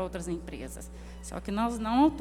outras empresas. Só que nós não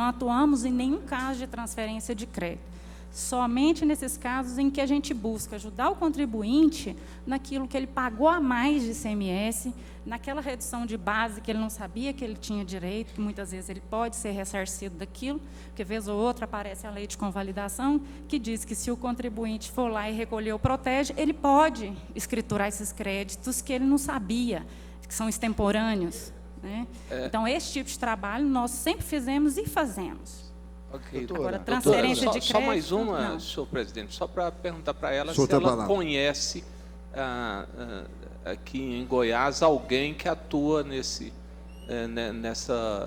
atuamos em nenhum caso de transferência de crédito. Somente nesses casos em que a gente busca ajudar o contribuinte naquilo que ele pagou a mais de ICMS, naquela redução de base que ele não sabia que ele tinha direito, que muitas vezes ele pode ser ressarcido daquilo, porque vez ou outra aparece a lei de convalidação, que diz que se o contribuinte for lá e recolher o protege, ele pode escriturar esses créditos que ele não sabia, que são extemporâneos, né? Então, esse tipo de trabalho nós sempre fizemos e fazemos. Ok. Agora, transferência de crédito... Só mais uma, senhor presidente, só para perguntar para ela se ela conhece aqui em Goiás alguém que atua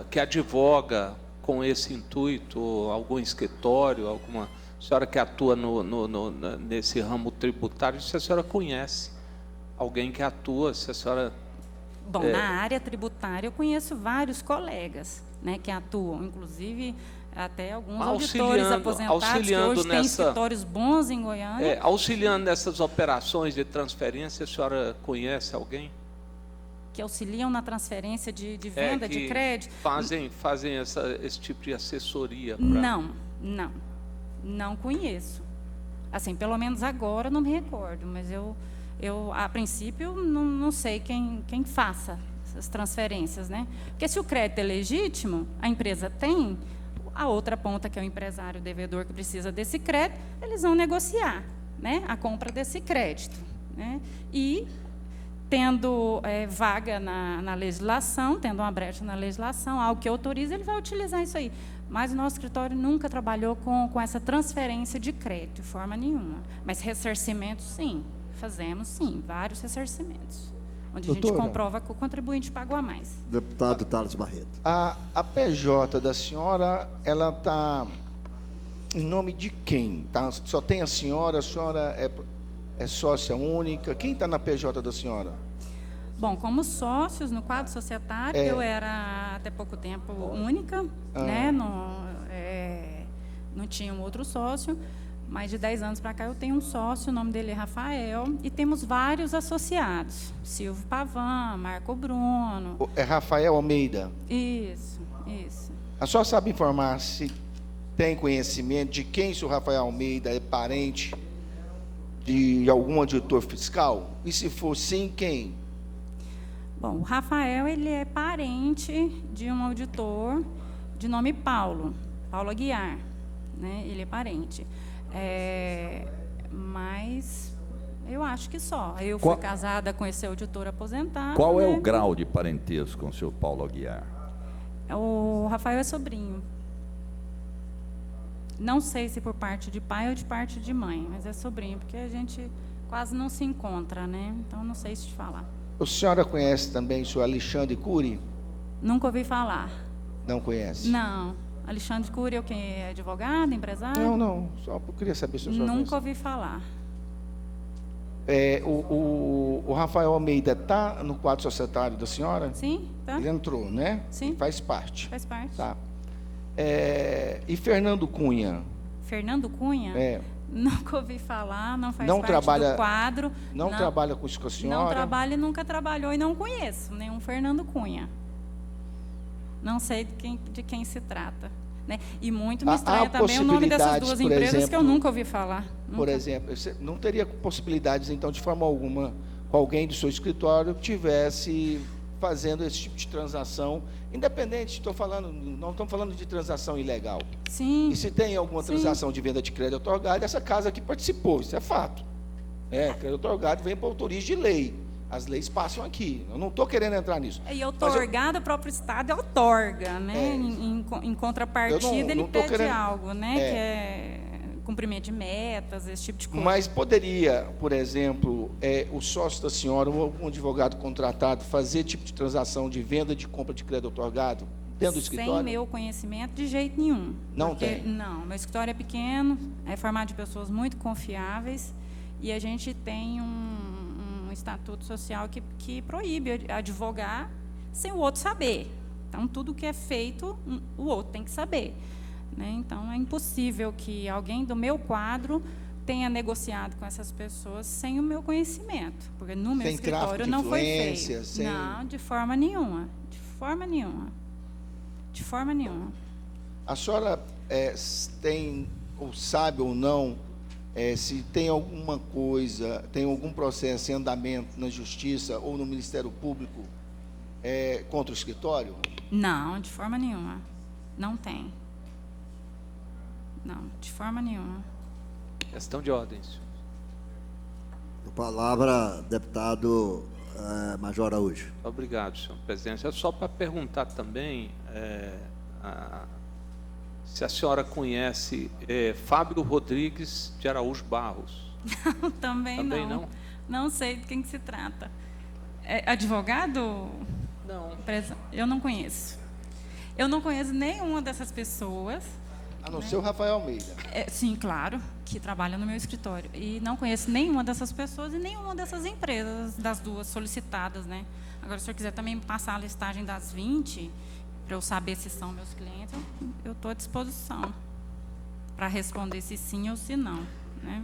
que advoga com esse intuito, algum escritório, alguma senhora que atua nesse ramo tributário, se a senhora conhece alguém que atua, se a senhora... Bom, na área tributária eu conheço vários colegas, né, que atuam, inclusive até alguns auditores aposentados que hoje têm escritórios bons em Goiânia. Auxiliando nessas operações de transferência, a senhora conhece alguém? Que auxiliam na transferência de venda de crédito? Fazem esse tipo de assessoria? Não conheço. Assim, pelo menos agora não me recordo, mas eu a princípio, não sei quem faça essas transferências, né? Porque se o crédito é legítimo, a empresa tem, a outra ponta, que é o empresário devedor que precisa desse crédito, eles vão negociar, né, a compra desse crédito, né? E, tendo vaga na legislação, tendo uma brecha na legislação, algo que autoriza, ele vai utilizar isso aí. Mas o nosso escritório nunca trabalhou com essa transferência de crédito, de forma nenhuma. Mas ressarcimento, sim. Fazemos, sim, vários ressarcimentos, onde a gente comprova que o contribuinte pagou a mais. Deputado Thales Barreto. A PJ da senhora, ela está em nome de quem? Só tem a senhora é sócia única? Quem está na PJ da senhora? Bom, como sócios, no quadro societário, eu era, até pouco tempo, única, né? Não tinha um outro sócio. Mais de 10 anos para cá, eu tenho um sócio, o nome dele é Rafael, e temos vários associados. Silvio Pavan, Marco Bruno. É Rafael Almeida? Isso. A senhora sabe informar se tem conhecimento de quem o Rafael Almeida é parente de algum auditor fiscal? E se for sim, quem? Bom, o Rafael, ele é parente de um auditor de nome Paulo Aguiar, né? Ele é parente. Mas eu acho que só. Eu fui casada com esse auditor aposentado. Qual é o grau de parentesco com o senhor Paulo Aguiar? O Rafael é sobrinho. Não sei se por parte de pai ou de parte de mãe, mas é sobrinho, porque a gente quase não se encontra, né? Então não sei se te falar. A senhora conhece também o senhor Alexandre Cury? Nunca ouvi falar. Não conhece? Não. Alexandre Cury, que é advogado, empresário? Não, só queria saber se o senhor Nunca ouvi falar. O Rafael Almeida está no quadro societário da senhora? Sim, tá. Ele entrou, né? Sim. Faz parte. Faz parte. Tá. E Fernando Cunha? Fernando Cunha? Nunca ouvi falar, não faz parte do quadro. Não trabalha com isso com a senhora? Não trabalha e nunca trabalhou, e não conheço nenhum Fernando Cunha. Não sei de quem se trata, né? E muito me estranha também o nome dessas duas empresas, que eu nunca ouvi falar. Por exemplo, você não teria possibilidades, então, de forma alguma, com alguém do seu escritório que estivesse fazendo esse tipo de transação, independente, não estamos falando de transação ilegal. Sim. E se tem alguma transação de venda de crédito otorgado, essa casa aqui participou, isso é fato. Crédito otorgado vem para autorias de lei. As leis passam aqui. Eu não estou querendo entrar nisso. E otorgado, o próprio Estado outorga, né? Em contrapartida, ele pede algo, né? Que é cumprimento de metas, esse tipo de coisa. Mas poderia, por exemplo, o sócio da senhora ou algum advogado contratado fazer tipo de transação de venda de compra de crédito otorgado dentro do escritório? Sem meu conhecimento, de jeito nenhum. Não tem? Não. Meu escritório é pequeno, é formado de pessoas muito confiáveis, e a gente tem um estatuto social que proíbe advogar sem o outro saber. Então, tudo que é feito, o outro tem que saber, né? Então, é impossível que alguém do meu quadro tenha negociado com essas pessoas sem o meu conhecimento, porque no meu escritório não foi feito. Não, de forma nenhuma. De forma nenhuma. De forma nenhuma. A senhora tem, ou sabe ou não, se tem alguma coisa, tem algum processo em andamento na Justiça ou no Ministério Público contra o escritório? Não, de forma nenhuma. Não tem. Não, de forma nenhuma. Questão de ordem, senhor. A palavra, deputado Major Araújo. Obrigado, senhor presidente. É só para perguntar também se a senhora conhece Fábio Rodrigues de Araújo Barros. Não, também não. Não sei de quem que se trata. É advogado? Não. Eu não conheço. Eu não conheço nenhuma dessas pessoas. A não ser o Rafael Almeida. Sim, claro, que trabalha no meu escritório. E não conheço nenhuma dessas pessoas e nenhuma dessas empresas, das duas solicitadas, né? Agora, se o senhor quiser também passar a listagem das 20, para eu saber se são meus clientes, eu estou à disposição para responder se sim ou se não, né?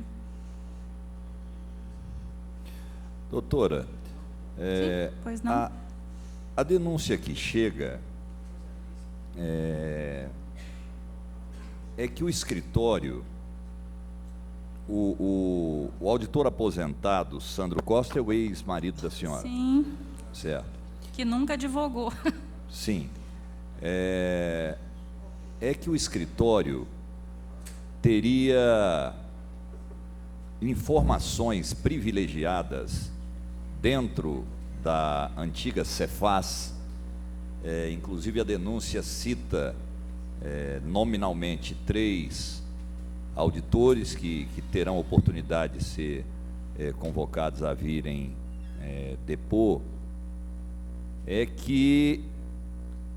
Doutora, Sim, pois não. a denúncia que chega é que o escritório, o auditor aposentado, Sandro Costa, é o ex-marido da senhora. Sim. Certo. Que nunca advogou. Sim. É que o escritório teria informações privilegiadas dentro da antiga Cefaz, inclusive a denúncia cita nominalmente 3 auditores que terão oportunidade de ser convocados a virem depor, é que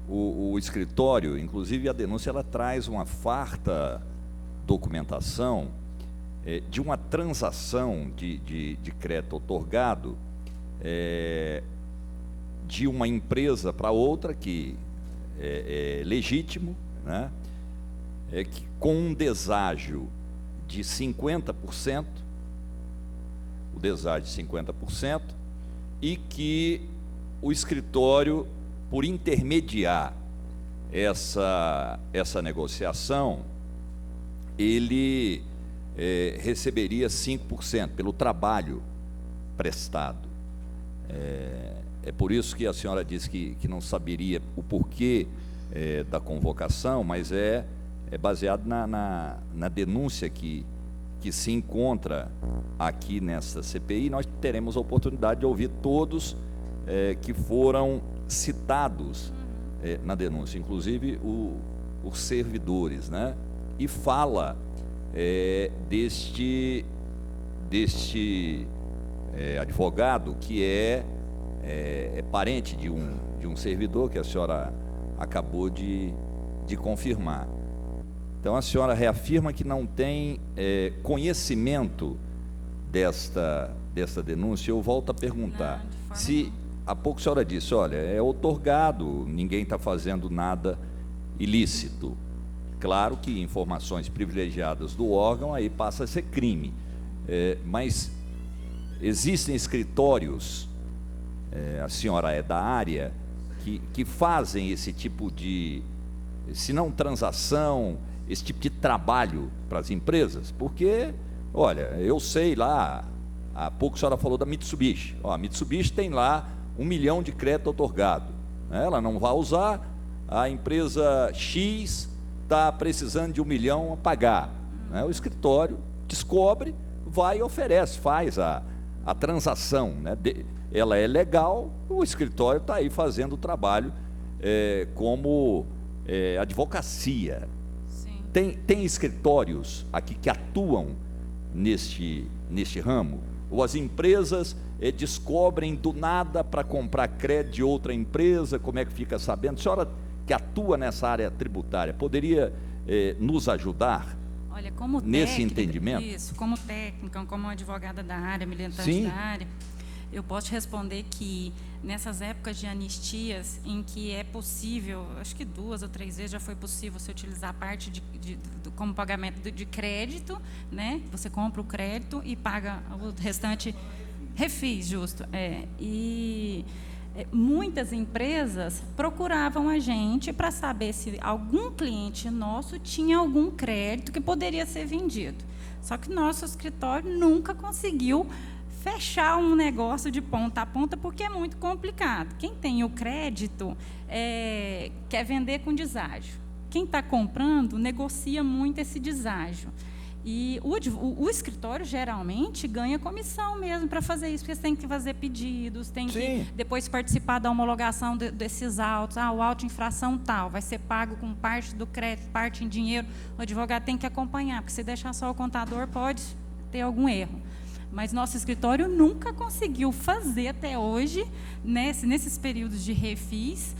o escritório, inclusive a denúncia, ela traz uma farta documentação de uma transação de crédito otorgado de uma empresa para outra, que é legítimo, né? Que com um deságio de 50%, o deságio de 50%, e que o escritório, por intermediar essa negociação, ele receberia 5% pelo trabalho prestado. É por isso que a senhora disse que não saberia o porquê da convocação, mas é baseado na denúncia que se encontra aqui nessa CPI. Nós teremos a oportunidade de ouvir todos que foram citados na denúncia, inclusive os servidores, né? E fala deste advogado que é parente de um servidor, que a senhora acabou de confirmar. Então a senhora reafirma que não tem conhecimento desta denúncia. Eu volto a perguntar, se há pouco a senhora disse, olha, é outorgado, ninguém está fazendo nada ilícito. Claro que informações privilegiadas do órgão aí passa a ser crime, mas existem escritórios, a senhora é da área, que fazem esse tipo de, se não transação, esse tipo de trabalho para as empresas, porque, olha, eu sei lá, há pouco a senhora falou da Mitsubishi, a Mitsubishi tem lá 1 milhão de crédito otorgado, ela não vai usar, a empresa X está precisando de 1 milhão a pagar, o escritório descobre, vai e oferece, faz a transação, ela é legal, o escritório está aí fazendo o trabalho como advocacia. Sim. Tem escritórios aqui que atuam neste ramo? Ou as empresas descobrem do nada para comprar crédito de outra empresa? Como é que fica sabendo? A senhora que atua nessa área tributária, poderia nos ajudar? Olha, como nesse técnica, entendimento? Isso, como técnica, como advogada da área, militante Sim. da área, eu posso te responder que nessas épocas de anistias em que é possível, acho que 2 ou 3 vezes já foi possível você utilizar a parte como pagamento de crédito, né? Você compra o crédito e paga o restante refis, justo. E muitas empresas procuravam a gente para saber se algum cliente nosso tinha algum crédito que poderia ser vendido. Só que nosso escritório nunca conseguiu fechar um negócio de ponta a ponta, porque é muito complicado. Quem tem o crédito quer vender com deságio. Quem está comprando negocia muito esse deságio. E o escritório, geralmente, ganha comissão mesmo para fazer isso, porque você tem que fazer pedidos, tem que depois participar da homologação desses autos. O auto de infração tal, vai ser pago com parte do crédito, parte em dinheiro. O advogado tem que acompanhar, porque se deixar só o contador, pode ter algum erro. Mas nosso escritório nunca conseguiu fazer até hoje, nesses períodos de refis,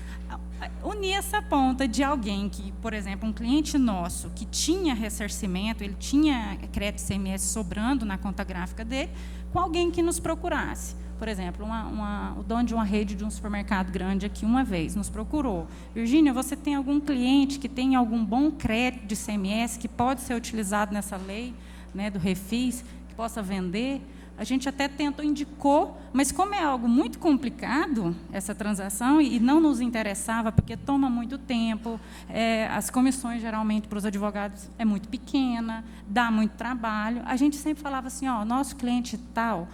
unir essa ponta de alguém que, por exemplo, um cliente nosso que tinha ressarcimento, ele tinha crédito ICMS sobrando na conta gráfica dele, com alguém que nos procurasse. Por exemplo, o dono de uma rede de um supermercado grande aqui uma vez nos procurou. Virgínia, você tem algum cliente que tem algum bom crédito de ICMS que pode ser utilizado nessa lei, do refis, que possa vender? A gente até indicou, mas como é algo muito complicado, essa transação, e não nos interessava, porque toma muito tempo, as comissões, geralmente, para os advogados, é muito pequena, dá muito trabalho, a gente sempre falava assim, nosso cliente tal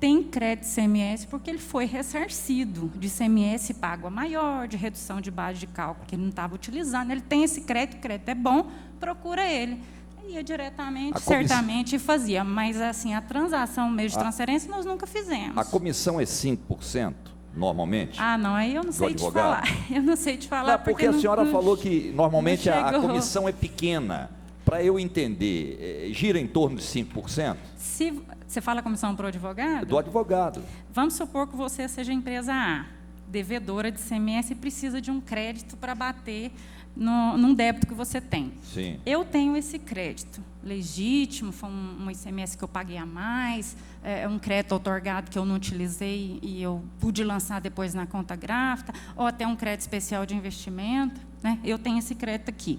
tem crédito ICMS porque ele foi ressarcido de ICMS pago a maior, de redução de base de cálculo, que ele não estava utilizando, ele tem esse crédito, o crédito é bom, procura ele. Ia diretamente, certamente, e fazia. Mas, assim, a transação mesmo de transferência, nós nunca fizemos. A comissão é 5%, normalmente? Não, aí eu não sei te falar. Eu não sei te falar. Porque a senhora falou que, normalmente, a comissão é pequena. Para eu entender, gira em torno de 5%? Se você fala comissão para o advogado? Do advogado. Vamos supor que você seja empresa A, devedora de ICMS, e precisa de um crédito para bater num débito que você tem. Sim. Eu tenho esse crédito legítimo, foi um ICMS que eu paguei a mais, um crédito outorgado que eu não utilizei e eu pude lançar depois na conta gráfica, ou até um crédito especial de investimento, Eu tenho esse crédito aqui.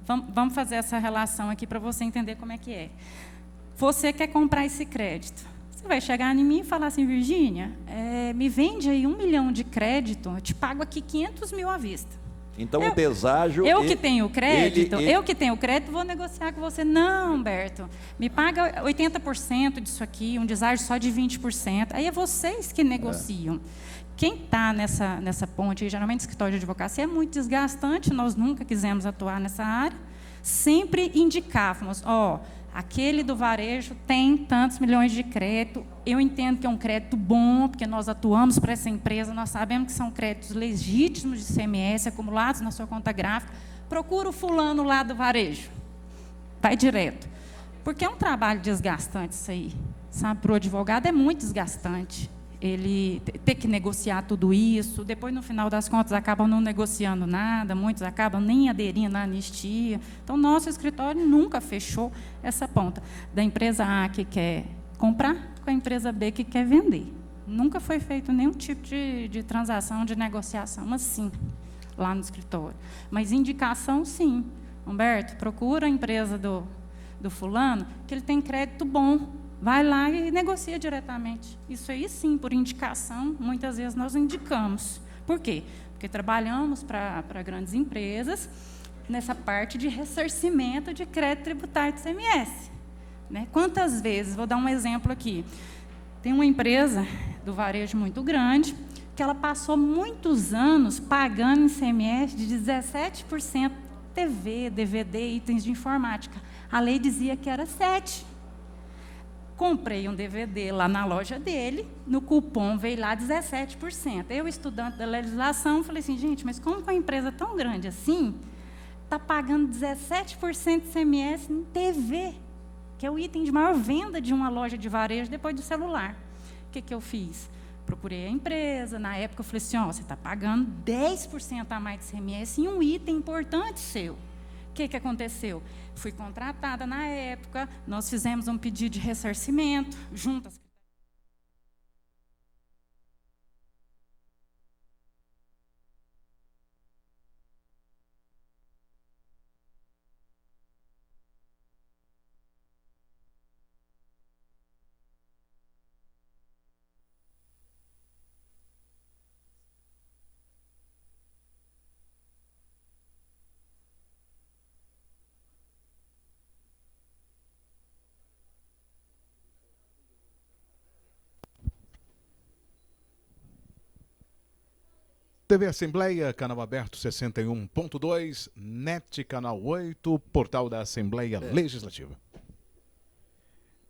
Vamos fazer essa relação aqui para você entender como é que é. Você quer comprar esse crédito. Você vai chegar em mim e falar assim, Virgínia, me vende aí 1 milhão de crédito, eu te pago aqui 500 mil à vista. Então, o deságio... Eu que tenho crédito, vou negociar com você. Não, Humberto, me paga 80% disso aqui, um deságio só de 20%. Aí é vocês que negociam. Quem está nessa ponte, geralmente escritório de advocacia, é muito desgastante, nós nunca quisemos atuar nessa área. Sempre indicávamos, aquele do varejo tem tantos milhões de crédito, eu entendo que é um crédito bom, porque nós atuamos para essa empresa, nós sabemos que são créditos legítimos de ICMS, acumulados na sua conta gráfica, procura o fulano lá do varejo, vai direto. Porque é um trabalho desgastante isso aí, sabe? Para o advogado é muito desgastante. Ele ter que negociar tudo isso, depois, no final das contas, acabam não negociando nada, muitos acabam nem aderindo à anistia. Então, nosso escritório nunca fechou essa ponta da empresa A que quer comprar com a empresa B que quer vender. Nunca foi feito nenhum tipo de transação, de negociação assim, lá no escritório. Mas indicação, sim. Humberto, procura a empresa do fulano, que ele tem crédito bom. Vai lá e negocia diretamente. Isso aí, sim, por indicação, muitas vezes nós indicamos. Por quê? Porque trabalhamos para grandes empresas nessa parte de ressarcimento de crédito tributário de ICMS. Quantas vezes, vou dar um exemplo aqui, tem uma empresa do varejo muito grande, que ela passou muitos anos pagando ICMS de 17%, TV, DVD, itens de informática. A lei dizia que era 7%. Comprei um DVD lá na loja dele, no cupom veio lá 17%. Eu, estudante da legislação, falei assim, gente, mas como uma empresa tão grande assim está pagando 17% de ICMS em TV, que é o item de maior venda de uma loja de varejo depois do celular? O que eu fiz? Procurei a empresa, na época eu falei assim, você está pagando 10% a mais de ICMS em um item importante seu. O que aconteceu? Fui contratada na época, nós fizemos um pedido de ressarcimento, junto às TV Assembleia, canal aberto 61.2, NET, canal 8, portal da Assembleia Legislativa.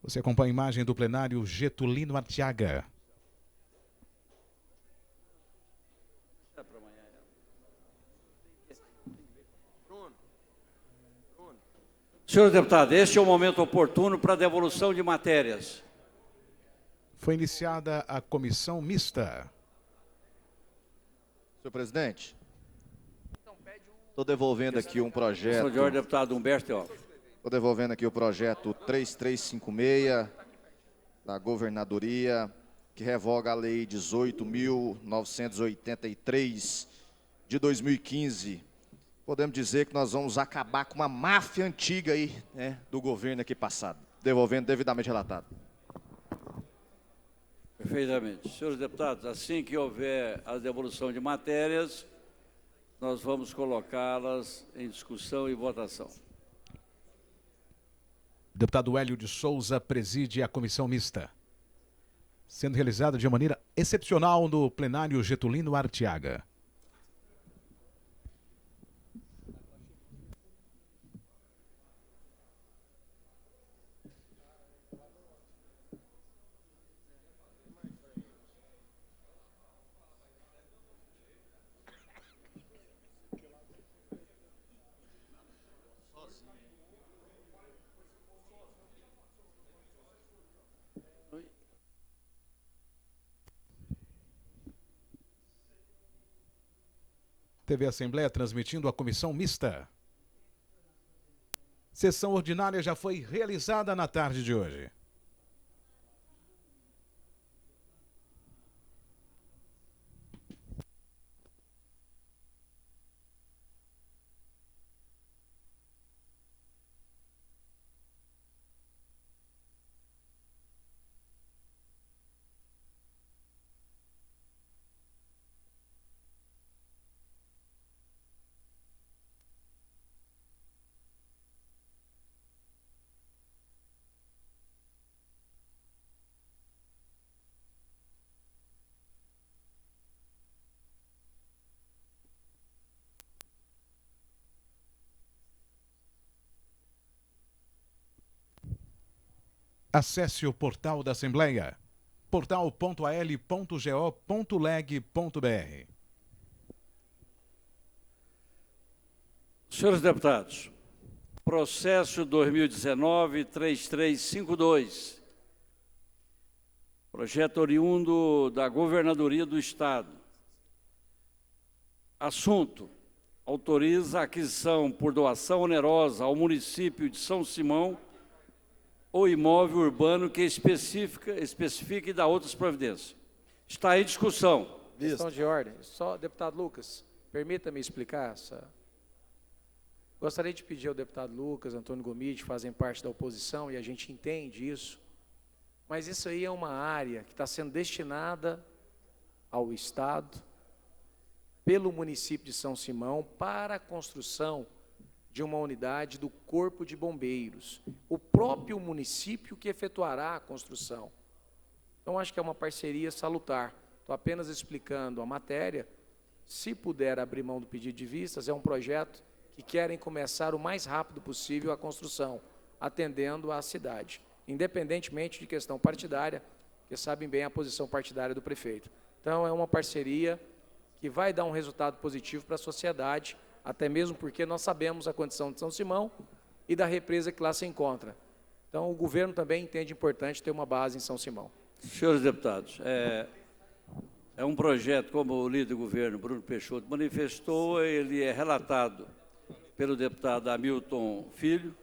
Você acompanha a imagem do plenário Getulino Arteaga. Senhor deputado, este é o momento oportuno para a devolução de matérias. Foi iniciada a comissão mista. Senhor presidente, estou devolvendo aqui um projeto. Senhor de ordem, deputado Humberto Teófilo. Estou devolvendo aqui o projeto 3356 da governadoria, que revoga a lei 18.983 de 2015. Podemos dizer que nós vamos acabar com uma máfia antiga aí, né, do governo aqui passado. Devolvendo devidamente relatado. Perfeitamente. Senhores deputados, assim que houver a devolução de matérias, nós vamos colocá-las em discussão e votação. O deputado Hélio de Souza preside a comissão mista, sendo realizada de maneira excepcional no plenário Getulino Arteaga. TV Assembleia transmitindo a comissão mista. Sessão ordinária já foi realizada na tarde de hoje. Acesse o portal da Assembleia, portal.al.go.leg.br. Senhores deputados, processo 2019-3352, projeto oriundo da Governadoria do Estado. Assunto: autoriza a aquisição por doação onerosa ao município de São Simão ou imóvel urbano que especifique e dá outras providências. Está em discussão. Questão de ordem. Só, deputado Lucas, permita-me explicar essa. Gostaria de pedir ao deputado Lucas, Antônio Gomide, que fazem parte da oposição, e a gente entende isso, mas isso aí é uma área que está sendo destinada ao Estado, pelo município de São Simão, para a construção de uma unidade do Corpo de Bombeiros. O próprio município que efetuará a construção. Então, acho que é uma parceria salutar. Estou apenas explicando a matéria. Se puder abrir mão do pedido de vistas, é um projeto que querem começar o mais rápido possível a construção, atendendo à cidade, independentemente de questão partidária, que sabem bem a posição partidária do prefeito. Então, é uma parceria que vai dar um resultado positivo para a sociedade, até mesmo porque nós sabemos a condição de São Simão e da represa que lá se encontra. Então, o governo também entende importante ter uma base em São Simão. Senhores deputados, é um projeto, como o líder do governo, Bruno Peixoto, manifestou, ele é relatado pelo deputado Hamilton Filho,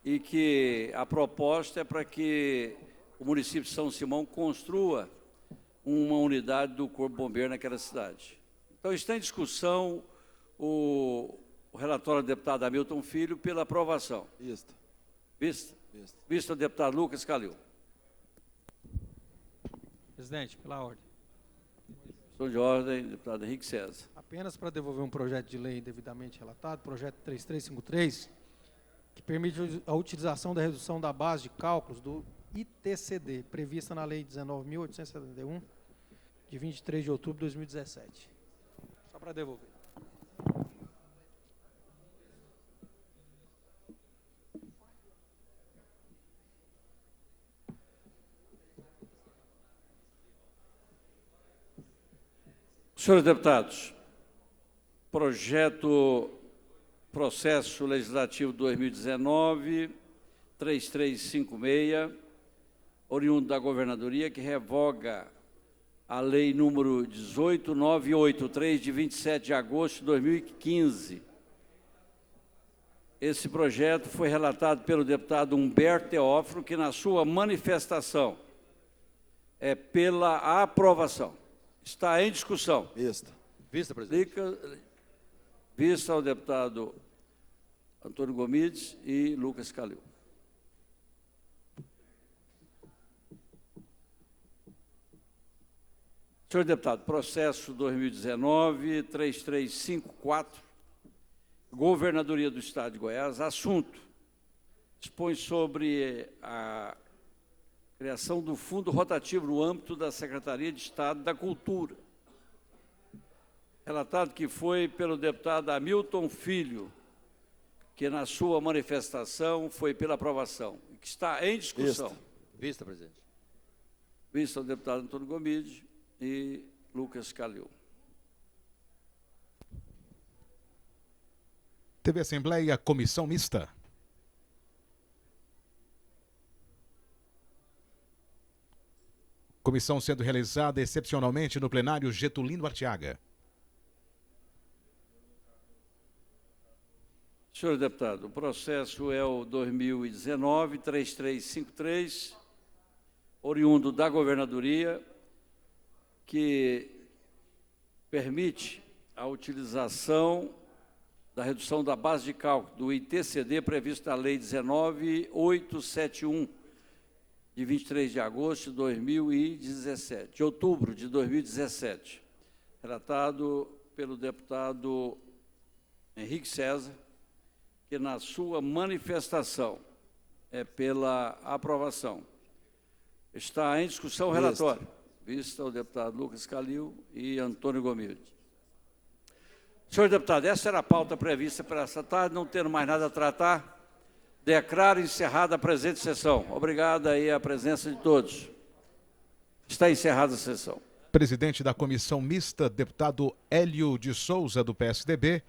e que a proposta é para que o município de São Simão construa uma unidade do Corpo Bombeiro naquela cidade. Então, está em discussão o relatório do deputado Hamilton Filho pela aprovação. Vista. Vista? Vista. Vista o deputado Lucas Calil. Presidente, pela ordem. Sou de ordem, deputado Henrique César. Apenas para devolver um projeto de lei devidamente relatado, projeto 3353, que permite a utilização da redução da base de cálculos do ITCD, prevista na Lei 19.871, de 23 de outubro de 2017. Só para devolver. Senhores deputados, processo legislativo 2019-3356, oriundo da governadoria, que revoga a lei número 18983, de 27 de agosto de 2015. Esse projeto foi relatado pelo deputado Humberto Teófilo, que na sua manifestação é pela aprovação. Está em discussão. Vista. Vista, presidente. Vista ao deputado Antônio Gomides e Lucas Calil. Senhor deputado, processo 2019-3354, Governadoria do Estado de Goiás, assunto, dispõe sobre a criação do fundo rotativo no âmbito da Secretaria de Estado da Cultura. Relatado que foi pelo deputado Hamilton Filho, que na sua manifestação foi pela aprovação, e que está em discussão. Vista, presidente. Vista ao deputado Antônio Gomides e Lucas Calil. TV Assembleia, comissão mista. Comissão sendo realizada excepcionalmente no plenário Getulino Arteaga. Senhor deputado, o processo é o 2019-3353, oriundo da governadoria, que permite a utilização da redução da base de cálculo do ITCD previsto na Lei 19.871, de 23 de agosto de 2017, de outubro de 2017, relatado pelo deputado Henrique César, que na sua manifestação é pela aprovação. Está em discussão o relatório. Vista o deputado Lucas Calil e Antônio Gomides. Senhor deputado, essa era a pauta prevista para essa tarde, não tendo mais nada a tratar, declaro encerrada a presente sessão. Obrigado aí a presença de todos. Está encerrada a sessão. Presidente da comissão mista, deputado Hélio de Souza, do PSDB,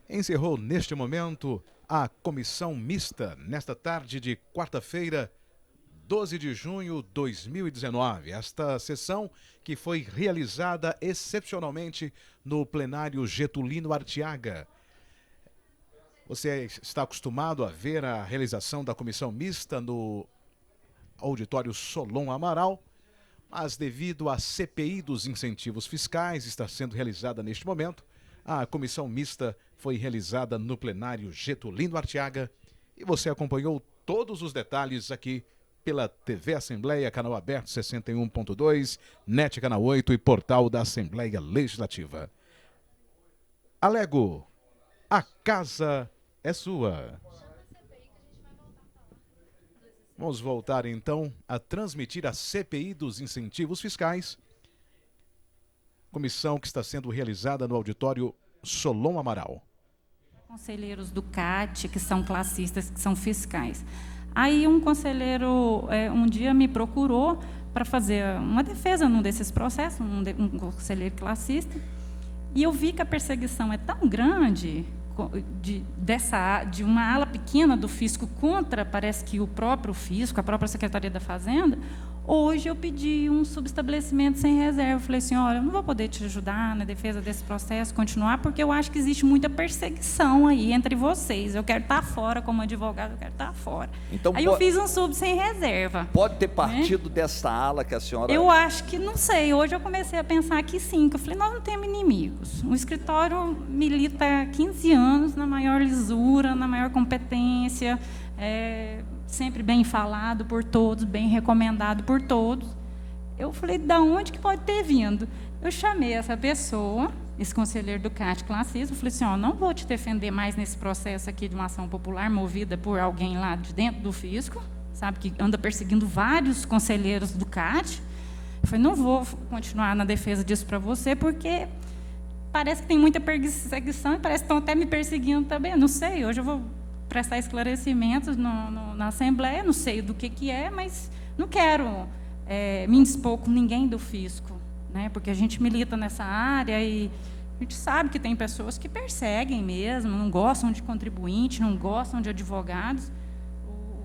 encerrou neste momento a comissão mista, nesta tarde de quarta-feira, 12 de junho de 2019. Esta sessão que foi realizada excepcionalmente no plenário Getulino Arteaga. Você está acostumado a ver a realização da comissão mista no auditório Solon Amaral, mas devido à CPI dos incentivos fiscais, está sendo realizada neste momento, a comissão mista foi realizada no plenário Getulino Arteaga e você acompanhou todos os detalhes aqui pela TV Assembleia, canal aberto 61.2, NET Canal 8 e portal da Assembleia Legislativa. Alego, a casa é sua. Vamos voltar então a transmitir a CPI dos incentivos fiscais, comissão que está sendo realizada no auditório Solon Amaral. Conselheiros do CAT, que são classistas, que são fiscais. Aí um conselheiro um dia me procurou para fazer uma defesa num desses processos, um conselheiro classista, e eu vi que a perseguição é tão grande de uma ala pequena do fisco contra, parece que o próprio fisco, a própria Secretaria da Fazenda. Hoje eu pedi um subestabelecimento sem reserva. Falei assim, olha, eu não vou poder te ajudar na defesa desse processo, continuar, porque eu acho que existe muita perseguição aí entre vocês. Eu quero estar fora como advogado, eu quero estar fora. Então, aí eu fiz um sub sem reserva. Pode ter partido dessa ala que a senhora... Eu acho que, não sei, hoje eu comecei a pensar que sim, que eu falei, nós não temos inimigos. O escritório milita há 15 anos na maior lisura, na maior competência, sempre bem falado por todos, bem recomendado por todos. Eu falei, da onde que pode ter vindo? Eu chamei essa pessoa, esse conselheiro do CAT classista, eu falei assim, ó, não vou te defender mais nesse processo aqui de uma ação popular movida por alguém lá de dentro do fisco, sabe, que anda perseguindo vários conselheiros do CAT. Eu falei, não vou continuar na defesa disso para você, porque parece que tem muita perseguição e parece que estão até me perseguindo também. Eu não sei, hoje eu vou prestar esclarecimentos na Assembleia, não sei do que é, mas não quero me indispor com ninguém do fisco, né? Porque a gente milita nessa área e a gente sabe que tem pessoas que perseguem mesmo, não gostam de contribuinte, não gostam de advogados.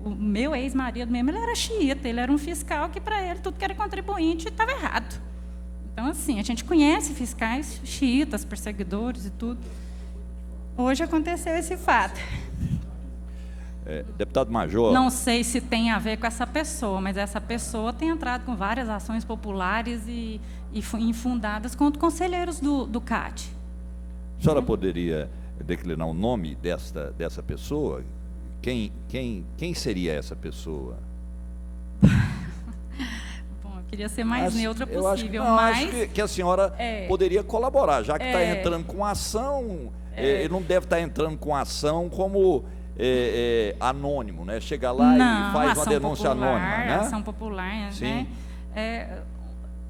O meu ex-marido mesmo, ele era xiita, ele era um fiscal que, para ele, tudo que era contribuinte estava errado. Então, assim, a gente conhece fiscais xiitas, perseguidores e tudo. Hoje aconteceu esse fato. Deputado Major... Não sei se tem a ver com essa pessoa, mas essa pessoa tem entrado com várias ações populares e infundadas contra conselheiros do CAT. A senhora poderia declinar o nome dessa pessoa? Quem seria essa pessoa? Bom, eu queria ser mais neutra possível, mas... Acho que a senhora poderia colaborar, já que está entrando com ação, ele não deve estar entrando com ação como anônimo, né? Chega lá e faz uma denúncia anônima, né? Ação popular, sim, né?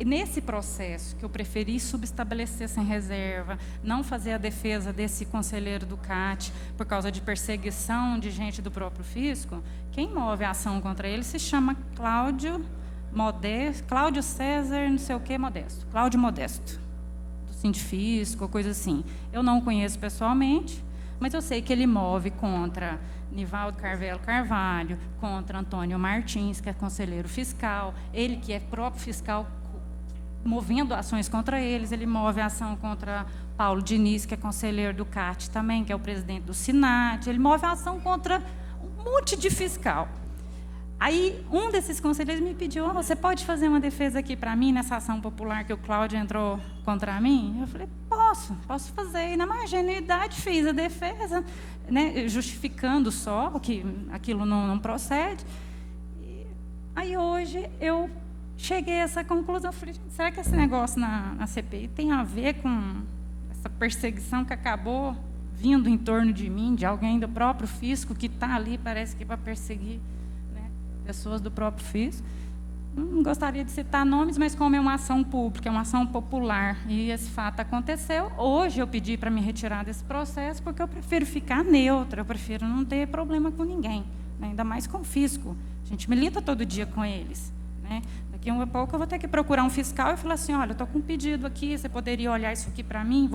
Nesse processo, que eu preferi subestabelecer sem reserva, não fazer a defesa desse conselheiro do CAT por causa de perseguição de gente do próprio fisco, quem move a ação contra ele se chama Cláudio César, não sei o que, Modesto. Cláudio Modesto, do Sindifisco, coisa assim. Eu não o conheço pessoalmente, mas eu sei que ele move contra Nivaldo Carvalho, contra Antônio Martins, que é conselheiro fiscal, ele que é próprio fiscal, movendo ações contra eles. Ele move a ação contra Paulo Diniz, que é conselheiro do CAT também, que é o presidente do Sinat. Ele move a ação contra um monte de fiscal. Aí, um desses conselheiros me pediu, você pode fazer uma defesa aqui para mim, nessa ação popular que o Cláudio entrou contra mim? Eu falei, posso fazer. E na maior ingenuidade fiz a defesa, né, justificando só que aquilo não procede. E aí, hoje, eu cheguei a essa conclusão. Falei, será que esse negócio na CPI tem a ver com essa perseguição que acabou vindo em torno de mim, de alguém do próprio fisco que está ali, parece que para perseguir, né, pessoas do próprio fisco? Não gostaria de citar nomes, mas como é uma ação pública, é uma ação popular, e esse fato aconteceu, hoje eu pedi para me retirar desse processo, porque eu prefiro ficar neutra, eu prefiro não ter problema com ninguém, né, ainda mais com o fisco. A gente milita todo dia com eles, né? Daqui a pouco eu vou ter que procurar um fiscal e falar assim, olha, eu estou com um pedido aqui, você poderia olhar isso aqui para mim?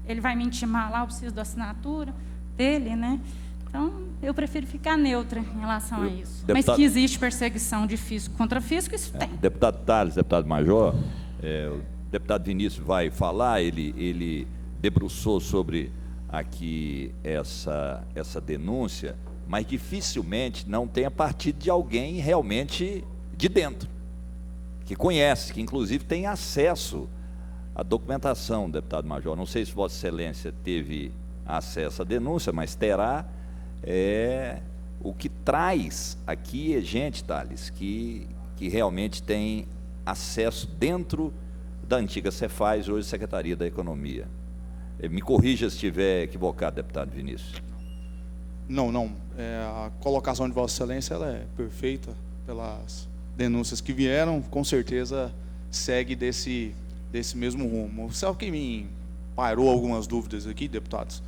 Ele vai me intimar lá, eu preciso da assinatura dele, né? Então, eu prefiro ficar neutra em relação a isso. Mas que existe perseguição de fisco contra fisco, isso tem. Deputado Tales, deputado Major, o deputado Vinícius vai falar, ele debruçou sobre aqui essa denúncia, mas dificilmente não tenha partido de alguém realmente de dentro, que conhece, que inclusive tem acesso à documentação, deputado Major. Não sei se Vossa Excelência teve acesso à denúncia, mas terá. O que traz aqui é gente, Tales, que realmente tem acesso dentro da antiga Cefaz, hoje Secretaria da Economia. Me corrija se estiver equivocado, deputado Vinícius. Não. A colocação de Vossa Excelência ela é perfeita pelas denúncias que vieram, com certeza segue desse mesmo rumo. Sabe que me parou algumas dúvidas aqui, deputados?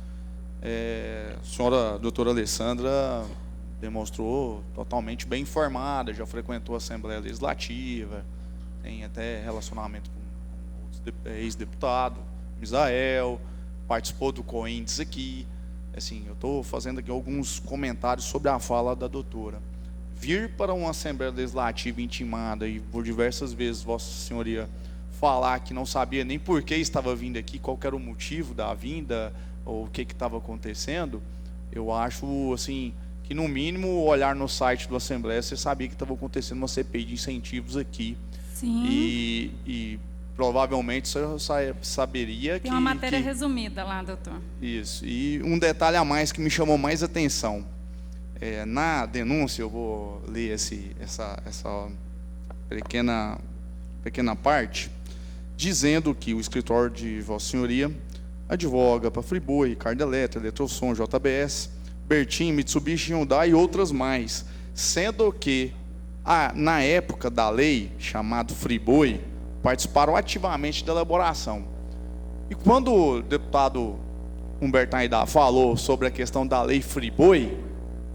A senhora doutora Alessandra demonstrou totalmente bem informada, já frequentou a Assembleia Legislativa, tem até relacionamento com ex-deputado, Misael, participou do COINTES aqui. Assim, eu estou fazendo aqui alguns comentários sobre a fala da doutora. Vir para uma Assembleia Legislativa intimada e por diversas vezes Vossa Senhoria falar que não sabia nem por que estava vindo aqui, qual era o motivo da vinda, ou o que estava acontecendo, eu acho assim, que no mínimo olhar no site do Assembleia, você sabia que estava acontecendo uma CPI de incentivos aqui. Sim. E provavelmente você saberia que... Tem uma matéria resumida lá, doutor. Isso. E um detalhe a mais que me chamou mais atenção. Na denúncia, eu vou ler essa pequena parte, dizendo que o escritório de Vossa Senhoria advoga para Friboi, Ricardo Eletro, Eletrosom, JBS, Bertin, Mitsubishi, Hyundai e outras mais, sendo que na época da lei, chamado Friboi, participaram ativamente da elaboração. E quando o deputado Humberto Aidar falou sobre a questão da lei Friboi,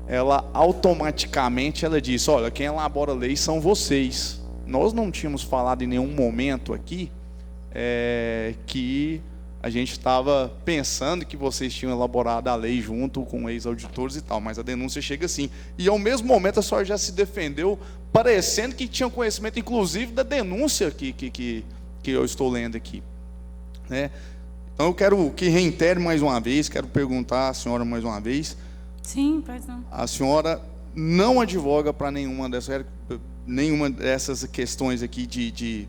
ela automaticamente disse, olha, quem elabora a lei são vocês. Nós não tínhamos falado em nenhum momento aqui que a gente estava pensando que vocês tinham elaborado a lei junto com ex-auditores e tal, mas a denúncia chega assim. E ao mesmo momento a senhora já se defendeu, parecendo que tinha conhecimento, inclusive, da denúncia que eu estou lendo aqui, né? Então eu quero que reitere mais uma vez, quero perguntar à senhora mais uma vez. Sim, pois não. A senhora não advoga para nenhuma dessas questões aqui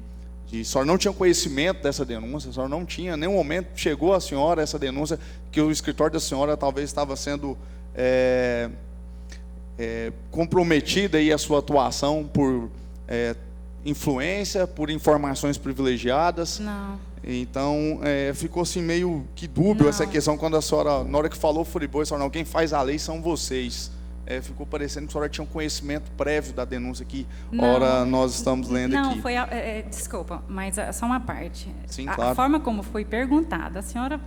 a senhora não tinha conhecimento dessa denúncia, a senhora não tinha, em nenhum momento chegou a senhora essa denúncia, que o escritório da senhora talvez estava sendo comprometida aí a sua atuação por influência, por informações privilegiadas. Não. Então, ficou assim meio que dúbio essa questão, quando a senhora, na hora que falou Friboi, a senhora, não, quem faz a lei são vocês. Ficou parecendo que a senhora tinha um conhecimento prévio da denúncia que, ora, nós estamos lendo aqui. Não, foi, desculpa, mas só uma parte. Sim, claro. A forma como foi perguntada, a senhora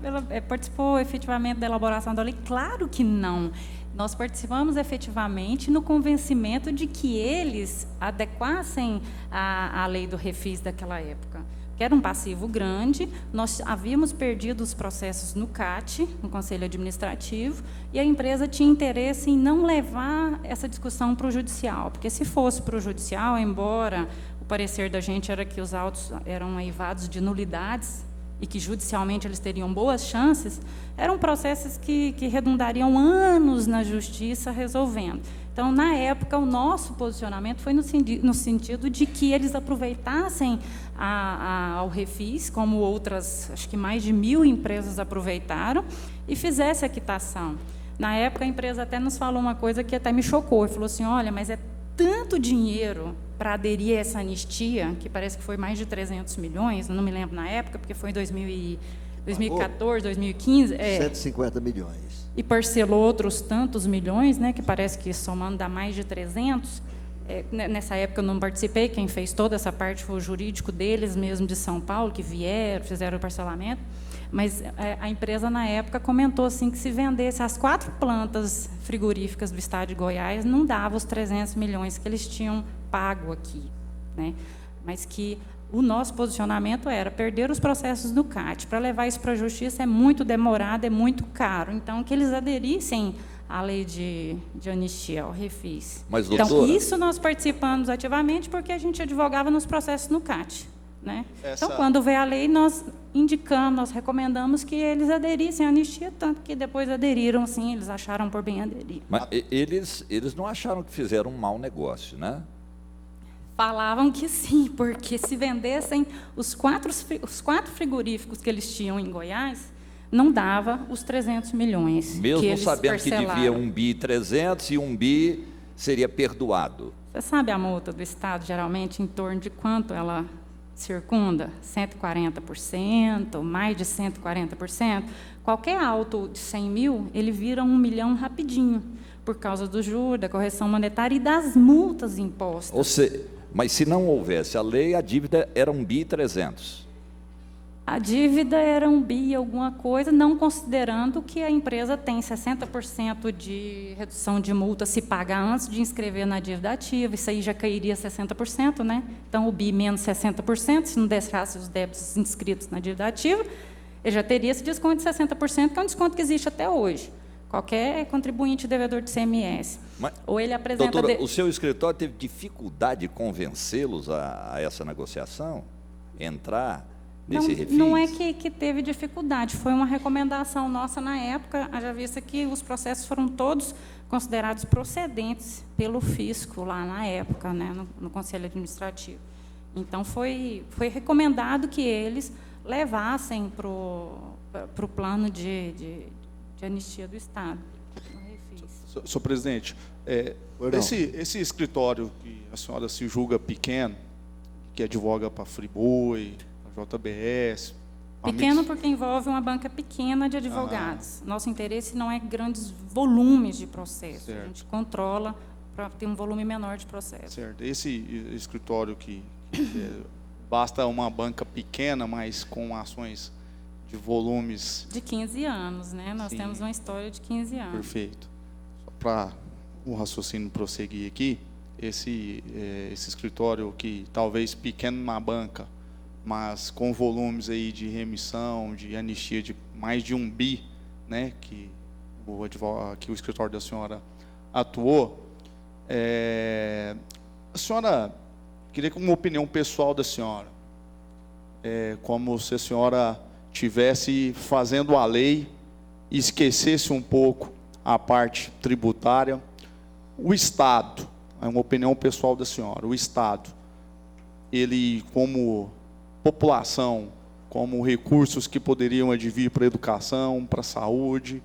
participou efetivamente da elaboração da lei? Claro que não. Nós participamos efetivamente no convencimento de que eles adequassem a lei do refis daquela época, que era um passivo grande. Nós havíamos perdido os processos no CAT, no Conselho Administrativo, e a empresa tinha interesse em não levar essa discussão para o judicial, porque se fosse para o judicial, embora o parecer da gente era que os autos eram eivados de nulidades e que judicialmente eles teriam boas chances, eram processos que redundariam anos na justiça resolvendo. Então, na época, o nosso posicionamento foi no sentido de que eles aproveitassem ao refis, como outras, acho que mais de 1000 empresas aproveitaram, e fizesse a quitação. Na época, a empresa até nos falou uma coisa que até me chocou, e falou assim, olha, mas é tanto dinheiro para aderir a essa anistia, que parece que foi mais de 300 milhões, não me lembro na época, porque foi em 2014, 2015. 150 milhões. E parcelou outros tantos milhões, né, que parece que somando dá mais de 300. Nessa época eu não participei, quem fez toda essa parte foi o jurídico deles mesmo de São Paulo, que vieram, fizeram o parcelamento. Mas a empresa, na época, comentou assim, que se vendesse as 4 plantas frigoríficas do estado de Goiás, não dava os 300 milhões que eles tinham pago aqui, né? Mas que o nosso posicionamento era perder os processos do CAT. Para levar isso para a justiça é muito demorado, é muito caro. Então, que eles aderissem à lei de anistia, ao refis. Mas, doutora... Então, isso nós participamos ativamente porque a gente advogava nos processos no CAT, né? Então, quando veio a lei, nós indicamos, nós recomendamos que eles aderissem à anistia, tanto que depois aderiram, sim, eles acharam por bem aderir. Mas eles não acharam que fizeram um mau negócio, né? Falavam que sim, porque se vendessem os quatro frigoríficos que eles tinham em Goiás, não dava os 300 milhões. Mesmo que eles sabendo parcelaram. que devia 1 bi 300 e 1 bi seria perdoado. Você sabe a multa do Estado, geralmente, em torno de quanto ela circunda? 140%, mais de 140%. Qualquer auto de 100 mil, ele vira 1 milhão rapidinho, por causa do juros, da correção monetária e das multas impostas. Ou seja, mas se não houvesse a lei, a dívida era 1 bi 300. A dívida era 1 bi alguma coisa, não considerando que a empresa tem 60% de redução de multa se pagar antes de inscrever na dívida ativa. Isso aí já cairia 60%, né? Então, o bi menos 60%, se não deixasse os débitos inscritos na dívida ativa, ele já teria esse desconto de 60%, que é um desconto que existe até hoje. Qualquer contribuinte devedor de CMS. Mas, ou ele apresenta... Doutora, o seu escritório teve dificuldade de convencê-los a essa negociação? Entrar nesse refis? Não é que teve dificuldade, foi uma recomendação nossa na época, haja vista que os processos foram todos considerados procedentes pelo fisco lá na época, né, no Conselho Administrativo. Então, foi recomendado que eles levassem para o plano de anistia do Estado. Senhor presidente, esse escritório que a senhora se julga pequeno, que advoga para Friboi, para JBS... Pequeno porque envolve uma banca pequena de advogados. Nosso interesse não é grandes volumes de processo. Certo. A gente controla para ter um volume menor de processo. Certo. Esse escritório que basta uma banca pequena, mas com ações de volumes. De 15 anos, né? Nós Sim. temos uma história de 15 anos. Perfeito. Só para o raciocínio prosseguir aqui, esse escritório que talvez pequeno na banca, mas com volumes aí de remissão, de anistia de mais de 1 bi, né, que o escritório da senhora atuou, a senhora, queria uma opinião pessoal da senhora, como se a senhora estivesse fazendo a lei e esquecesse um pouco a parte tributária. O Estado, é uma opinião pessoal da senhora, o Estado, ele como população, como recursos que poderiam advir para a educação, para a saúde,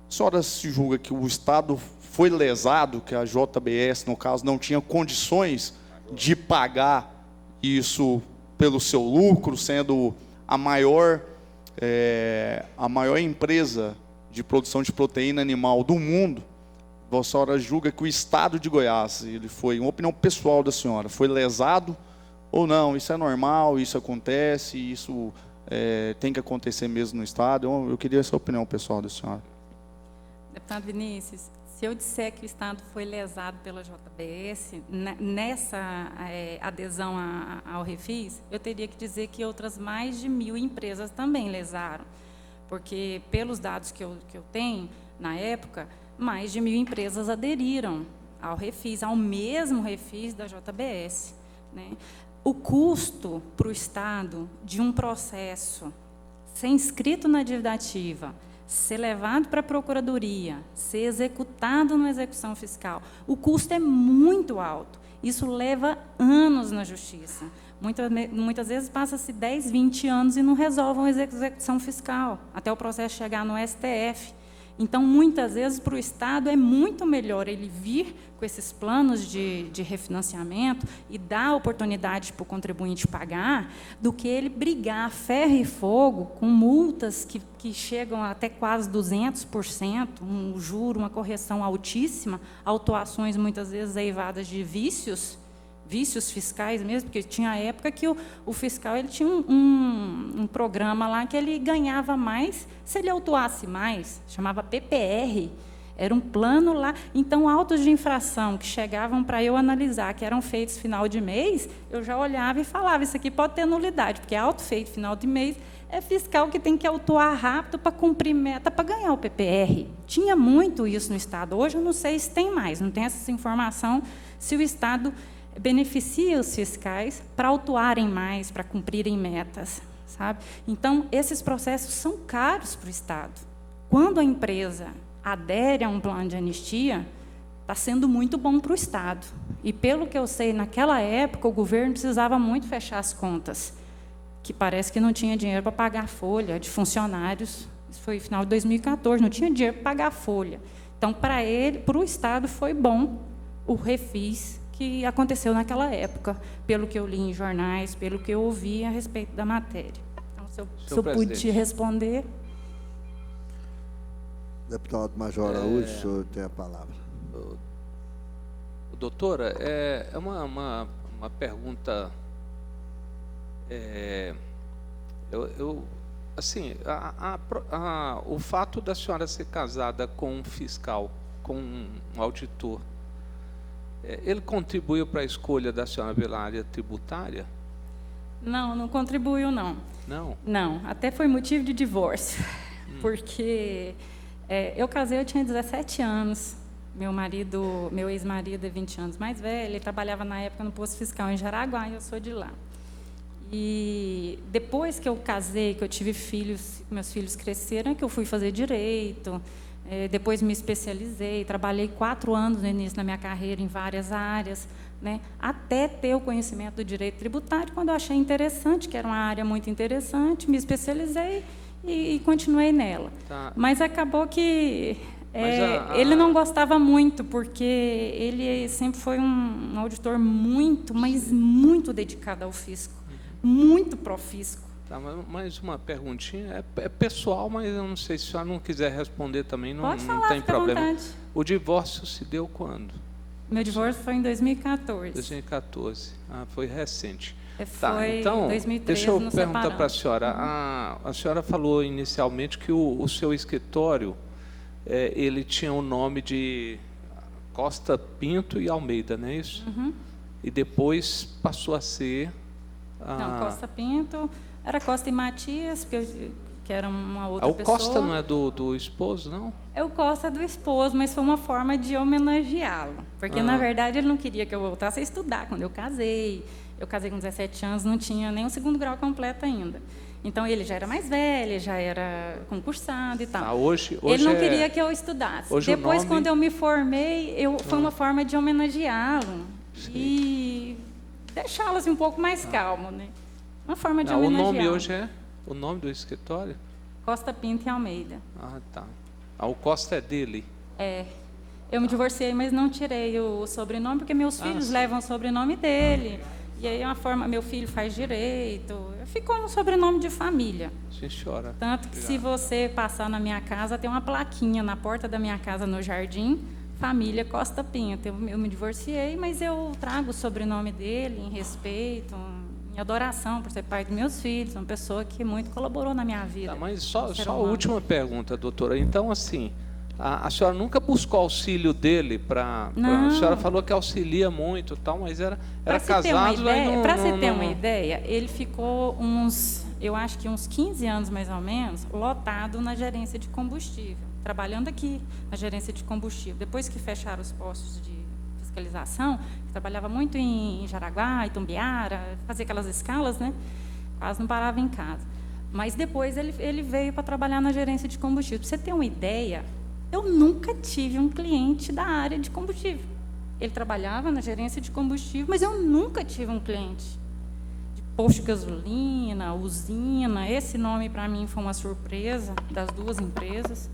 a senhora se julga que o Estado foi lesado, que a JBS, no caso, não tinha condições de pagar isso pelo seu lucro, sendo a maior empresa de produção de proteína animal do mundo? A senhora julga que o Estado de Goiás, ele foi, uma opinião pessoal da senhora, foi lesado ou não? Isso é normal, isso acontece, isso tem que acontecer mesmo no Estado? Eu queria essa opinião pessoal da senhora. Deputado Vinícius, se eu disser que o Estado foi lesado pela JBS, nessa adesão ao Refis, eu teria que dizer que outras mais de 1.000 empresas também lesaram. Porque, pelos dados que eu tenho, na época, mais de 1.000 empresas aderiram ao Refis, ao mesmo Refis da JBS, né? O custo para o Estado de um processo ser inscrito na dívida ativa, ser levado para a Procuradoria, ser executado na execução fiscal, o custo é muito alto. Isso leva anos na Justiça. Muitas vezes passa-se 10, 20 anos e não resolvam a execução fiscal, até o processo chegar no STF. Então, muitas vezes, para o Estado, é muito melhor ele vir com esses planos de refinanciamento e dar oportunidade para o contribuinte pagar, do que ele brigar a ferro e fogo com multas que chegam até quase 200%, um juro, uma correção altíssima, autuações muitas vezes eivadas de vícios fiscais mesmo, porque tinha época que o fiscal ele tinha um programa lá que ele ganhava mais se ele autuasse mais, chamava PPR, era um plano lá. Então, autos de infração que chegavam para eu analisar, que eram feitos final de mês, eu já olhava e falava, isso aqui pode ter nulidade, porque auto feito final de mês é fiscal que tem que autuar rápido para cumprir meta, para ganhar o PPR. Tinha muito isso no Estado. Hoje eu não sei se tem mais, não tem essa informação, se o Estado beneficia os fiscais para autuarem mais, para cumprirem metas, sabe? Então, esses processos são caros para o Estado. Quando a empresa adere a um plano de anistia, está sendo muito bom para o Estado. E, pelo que eu sei, naquela época, o governo precisava muito fechar as contas, que parece que não tinha dinheiro para pagar a folha de funcionários. Isso foi no final de 2014, não tinha dinheiro para pagar a folha. Então, para o Estado, foi bom o refis que aconteceu naquela época, pelo que eu li em jornais, pelo que eu ouvi a respeito da matéria. Então, se eu pude te responder. Deputado Major Araújo, o senhor tem a palavra. Doutora, é uma pergunta. Assim, o fato da senhora ser casada com um fiscal, com um auditor, ele contribuiu para a escolha da senhora pela área tributária? Não, não contribuiu, não. Não? Não, até foi motivo de divórcio, porque eu casei, eu tinha 17 anos, meu ex-marido é 20 anos mais velho, ele trabalhava na época no posto fiscal em Jaraguá, e eu sou de lá. E depois que eu casei, que eu tive filhos, meus filhos cresceram, que eu fui fazer direito. Depois me especializei, trabalhei 4 anos no início da minha carreira em várias áreas, né, até ter o conhecimento do direito tributário, quando eu achei interessante, que era uma área muito interessante, me especializei e continuei nela. Tá. Mas acabou que ele não gostava muito, porque ele sempre foi um auditor muito, mas muito dedicado ao fisco, muito profisco. Tá, mais uma perguntinha, é pessoal, mas eu não sei, se a senhora não quiser responder também, não tem problema. O divórcio se deu quando? Meu divórcio foi em 2014. 2014. Ah, foi recente. Foi então, 2013, deixa eu nos perguntar para a separamos. senhora. A senhora falou inicialmente que o seu escritório, ele tinha o nome de Costa, Pinto e Almeida, não é isso? Uhum. E depois passou a ser... Não, Costa Pinto, era Costa e Matias, que era uma outra o pessoa. Costa não é do esposo, não? É o Costa do esposo, mas foi uma forma de homenageá-lo. Porque, na verdade, ele não queria que eu voltasse a estudar quando eu casei. Eu casei com 17 anos, não tinha nem o 2º grau completo ainda. Então, ele já era mais velho, já era concursado e tal. Hoje ele não queria que eu estudasse. Hoje depois, quando eu me formei, foi uma forma de homenageá-lo. E deixá-lo assim, um pouco mais calmo, né? Uma forma de homenageá-lo. O nome hoje é? O nome do escritório? Costa, Pinto e Almeida. Ah, tá. O Costa é dele? É. Eu me divorciei, mas não tirei o sobrenome, porque meus filhos levam o sobrenome dele. E aí, meu filho faz direito. Ficou um sobrenome de família. Sim, senhora. Tanto que, se você passar na minha casa, tem uma plaquinha na porta da minha casa, no jardim, família Costa Pinto. Eu me divorciei, mas eu trago o sobrenome dele em respeito, em adoração por ser pai dos meus filhos, uma pessoa que muito colaborou na minha vida. Mas só a última pergunta, doutora. Então, assim, a senhora nunca buscou auxílio dele para... A senhora falou que auxilia muito, tal, mas era casado... Para você ter uma ideia, ele ficou eu acho que uns 15 anos, mais ou menos, lotado na gerência de combustível, trabalhando aqui na gerência de combustível. Depois que fecharam os postos de fiscalização, trabalhava muito em Jaraguá, Itumbiara, fazia aquelas escalas, né? Quase não parava em casa. Mas depois ele veio para trabalhar na gerência de combustível. Para você ter uma ideia, eu nunca tive um cliente da área de combustível. Ele trabalhava na gerência de combustível, mas eu nunca tive um cliente de posto de gasolina, usina. Esse nome, para mim, foi uma surpresa das duas empresas.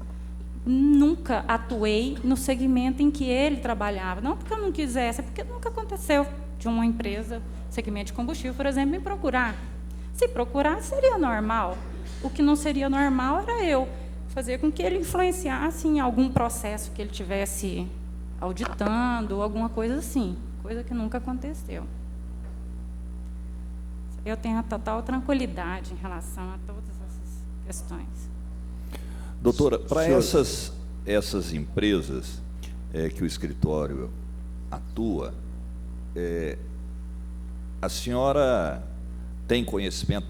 Nunca atuei no segmento em que ele trabalhava. Não porque eu não quisesse, é porque nunca aconteceu de uma empresa, segmento de combustível, por exemplo, me procurar. Se procurar, seria normal. O que não seria normal era eu fazer com que ele influenciasse em algum processo que ele tivesse auditando, ou alguma coisa assim. Coisa que nunca aconteceu. Eu tenho a total tranquilidade em relação a todas essas questões. Doutora, para essas empresas que o escritório atua, a senhora tem conhecimento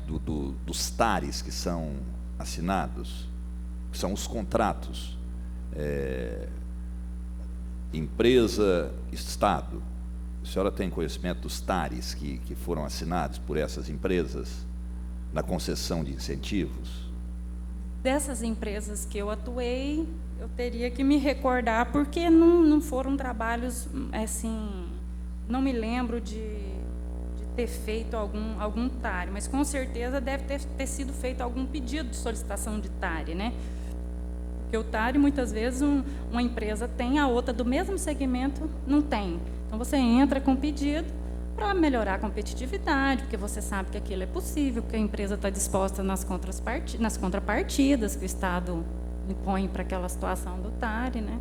dos TARES que são assinados, que são os contratos, empresa, Estado? A senhora tem conhecimento dos TARES que foram assinados por essas empresas na concessão de incentivos? Dessas empresas que eu atuei, eu teria que me recordar, porque não foram trabalhos, assim, não me lembro de ter feito algum TARE, mas com certeza deve ter sido feito algum pedido de solicitação de TARE, né? Porque o TARE, muitas vezes, uma empresa tem, a outra do mesmo segmento não tem. Então, você entra com pedido para melhorar a competitividade, porque você sabe que aquilo é possível, que a empresa está disposta nas contrapartidas que o Estado impõe para aquela situação do TARE, né?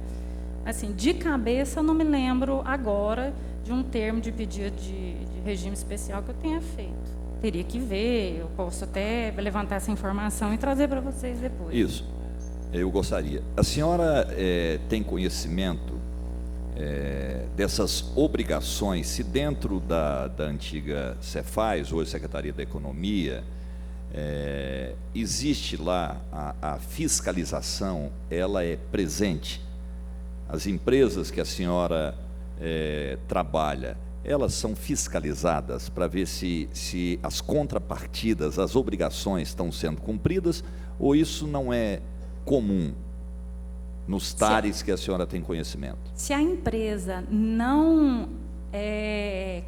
Assim, de cabeça, eu não me lembro agora de um termo de pedido de regime especial que eu tenha feito. Teria que ver, eu posso até levantar essa informação e trazer para vocês depois. Isso, eu gostaria. A senhora tem conhecimento dessas obrigações, se dentro da antiga Cefaz, hoje Secretaria da Economia, existe lá a fiscalização, ela é presente? As empresas que a senhora trabalha, elas são fiscalizadas para ver se as contrapartidas, as obrigações estão sendo cumpridas, ou isso não é comum nos TARES que a senhora tem conhecimento? Se a empresa não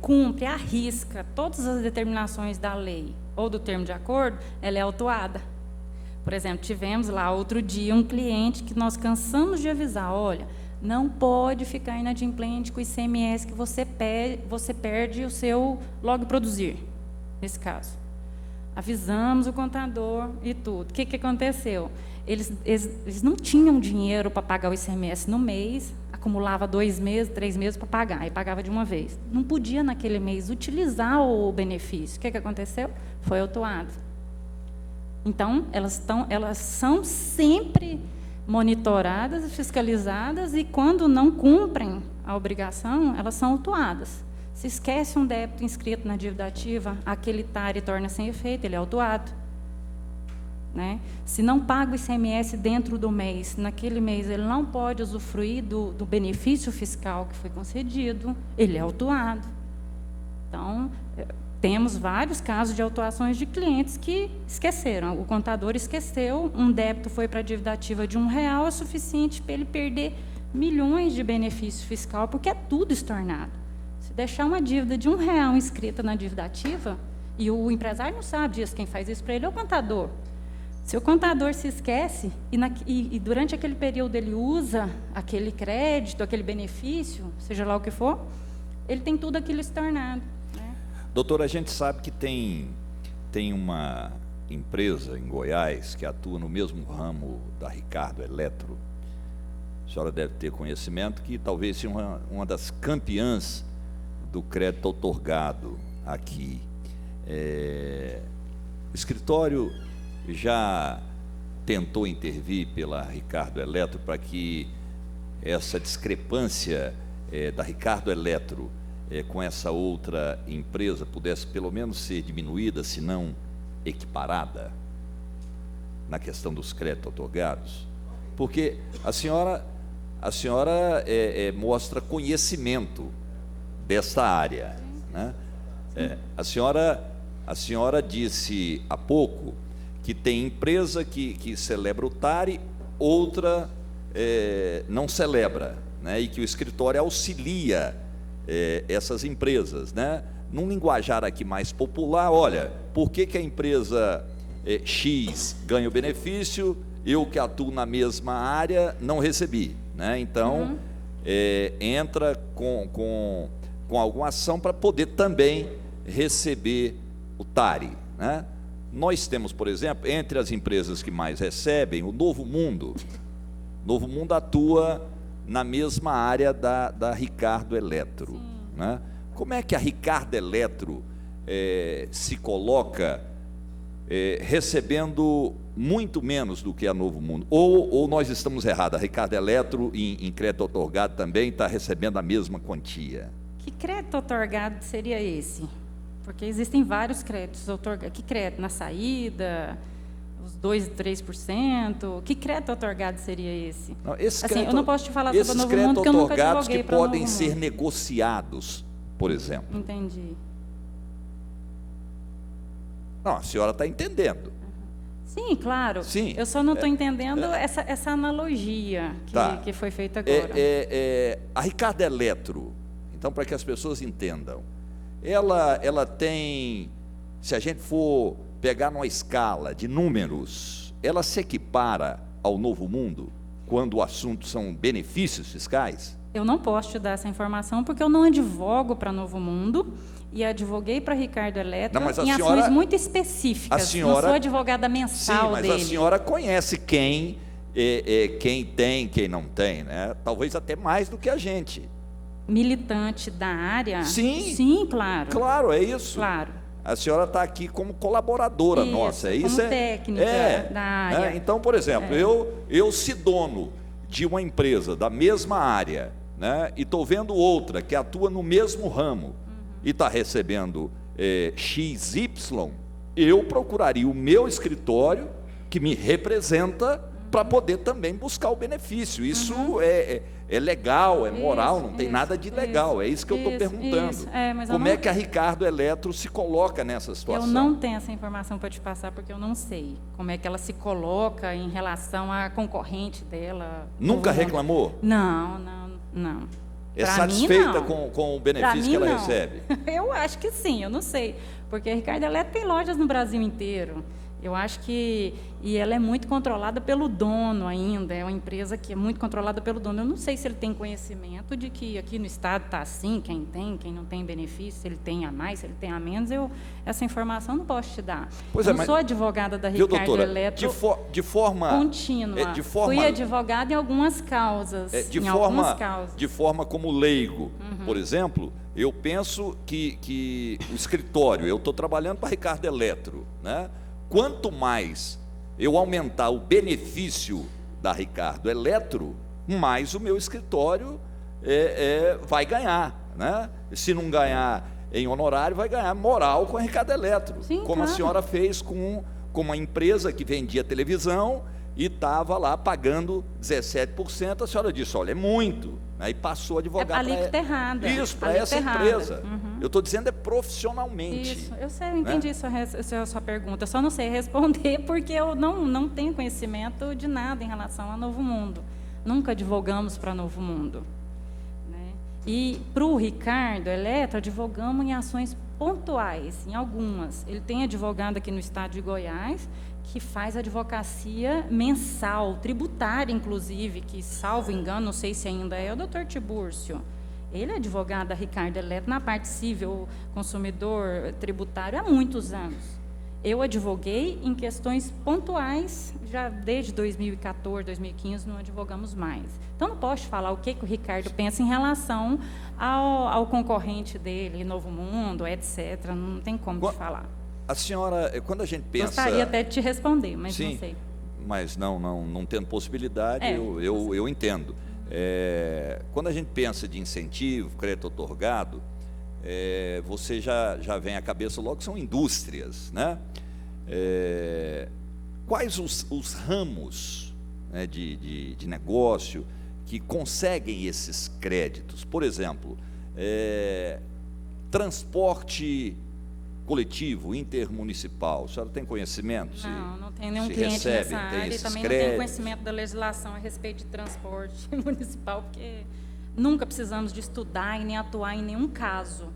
cumpre, arrisca todas as determinações da lei ou do termo de acordo, ela é autuada. Por exemplo, tivemos lá outro dia um cliente que nós cansamos de avisar, olha, não pode ficar inadimplente com o ICMS que você perde o seu logo produzir, nesse caso. Avisamos o contador e tudo. O que aconteceu? Eles não tinham dinheiro para pagar o ICMS no mês, a acumulava 2 meses, 3 meses para pagar, aí pagava de uma vez. Não podia, naquele mês, utilizar o benefício. O que aconteceu? Foi autuado. Então, elas são sempre monitoradas e fiscalizadas, e quando não cumprem a obrigação, elas são autuadas. Se esquece um débito inscrito na dívida ativa, aquele TARI torna sem efeito, ele é autuado. Né? Se não paga o ICMS dentro do mês, naquele mês ele não pode usufruir do benefício fiscal que foi concedido, ele é autuado. Então, temos vários casos de autuações de clientes que esqueceram. O contador esqueceu, um débito foi para a dívida ativa de R$1, é suficiente para ele perder milhões de benefício fiscal, porque é tudo estornado. Se deixar uma dívida de R$1 inscrita na dívida ativa, e o empresário não sabe disso, quem faz isso para ele é o contador. Se o contador se esquece e durante aquele período ele usa aquele crédito, aquele benefício, seja lá o que for, ele tem tudo aquilo estornado. Né? Doutora, a gente sabe que tem uma empresa em Goiás que atua no mesmo ramo da Ricardo Eletro. A senhora deve ter conhecimento que talvez seja uma das campeãs do crédito outorgado aqui. O escritório já tentou intervir pela Ricardo Eletro para que essa discrepância da Ricardo Eletro com essa outra empresa pudesse pelo menos ser diminuída, se não equiparada, na questão dos créditos outorgados? Porque a senhora mostra conhecimento dessa área, né? A senhora disse há pouco que tem empresa que celebra o TARI, outra não celebra, né? E que o escritório auxilia essas empresas, né? Num linguajar aqui mais popular, olha, por que a empresa X ganha o benefício, eu que atuo na mesma área não recebi, né? Então, entra com alguma ação para poder também receber o TARI, né? Nós temos, por exemplo, entre as empresas que mais recebem, o Novo Mundo. Novo Mundo atua na mesma área da Ricardo Eletro, né? Como é que a Ricardo Eletro se coloca recebendo muito menos do que a Novo Mundo? Ou nós estamos errados? A Ricardo Eletro, em crédito outorgado, também está recebendo a mesma quantia? Que crédito outorgado seria esse? Porque existem vários créditos outorgados. Que crédito? Na saída, os 2%, 3%? Que crédito outorgado seria esse? Não, eu não posso te falar sobre o Novo Mundo, porque eu nunca advoguei para o Novo Mundo. Esses créditos outorgados que podem ser negociados, por exemplo. Entendi. Não, a senhora está entendendo. Sim, claro. Sim. Eu só não estou entendendo essa analogia que foi feita agora. A Ricardo Eletro, então, para que as pessoas entendam, ela tem, se a gente for pegar numa escala de números, ela se equipara ao Novo Mundo quando o assunto são benefícios fiscais? Eu não posso te dar essa informação porque eu não advogo para Novo Mundo e advoguei para Ricardo Eletro em ações muito específicas. Não sou advogada mensal dele. Sim, mas a senhora conhece quem tem, quem não tem, né? Talvez até mais do que a gente. Militante da área? Sim. Sim, claro. Claro, é isso. Claro. A senhora está aqui como colaboradora nossa. Como técnica da área. Então, por exemplo, eu se dono de uma empresa da mesma área, né, e estou vendo outra que atua no mesmo ramo e está recebendo XY, eu procuraria o meu escritório que me representa para poder também buscar o benefício. Isso é legal, é moral, não tem nada de ilegal. É isso que eu estou perguntando. Como é que a Ricardo Eletro se coloca nessa situação? Eu não tenho essa informação para te passar, porque eu não sei como é que ela se coloca em relação à concorrente dela. Nunca reclamou? Não. É satisfeita com o benefício que ela recebe? Eu acho que sim, eu não sei. Porque a Ricardo Eletro tem lojas no Brasil inteiro. Eu acho que... E ela é muito controlada pelo dono ainda, é uma empresa que é muito controlada pelo dono. Eu não sei se ele tem conhecimento de que aqui no Estado está assim, quem tem, quem não tem benefício, se ele tem a mais, se ele tem a menos. Essa informação não posso te dar. Pois eu não sou advogada da Ricardo doutora, Eletro de forma contínua. Fui advogada em algumas causas. De forma como leigo, por exemplo, eu penso que o escritório, eu estou trabalhando para a Ricardo Eletro, né? Quanto mais eu aumentar o benefício da Ricardo Eletro, mais o meu escritório vai ganhar, né? Se não ganhar em honorário, vai ganhar moral com a Ricardo Eletro. Sim, como a senhora fez com uma empresa que vendia televisão e estava lá pagando 17%, a senhora disse, olha, é muito. Aí passou a advogar para essa empresa. Eu estou dizendo profissionalmente. Isso, eu sei, eu entendi a sua pergunta. Eu só não sei responder porque eu não tenho conhecimento de nada em relação a Novo Mundo. Nunca advogamos para Novo Mundo. Né? E para o Ricardo Eletro, advogamos em ações pontuais, em algumas. Ele tem advogado aqui no estado de Goiás, que faz advocacia mensal, tributária, inclusive, que, salvo engano, não sei se ainda é o doutor Tibúrcio. Ele é advogado da Ricardo Eletro na parte civil, consumidor tributário, há muitos anos. Eu advoguei em questões pontuais, já desde 2014, 2015, não advogamos mais. Então, não posso falar o que o Ricardo pensa em relação ao concorrente dele, Novo Mundo, etc. Não tem como te falar. A senhora, quando a gente pensa... Gostaria até de te responder, mas sim, não sei. Mas não tendo possibilidade, eu entendo. Quando a gente pensa de incentivo, crédito otorgado, você já vem à cabeça logo que são indústrias, né? Quais os ramos, né, de negócio que conseguem esses créditos? Por exemplo, transporte coletivo, intermunicipal, a senhora tem conhecimento? Não tenho nenhum cliente nessa área e também não tenho conhecimento da legislação a respeito de transporte municipal, porque nunca precisamos de estudar e nem atuar em nenhum caso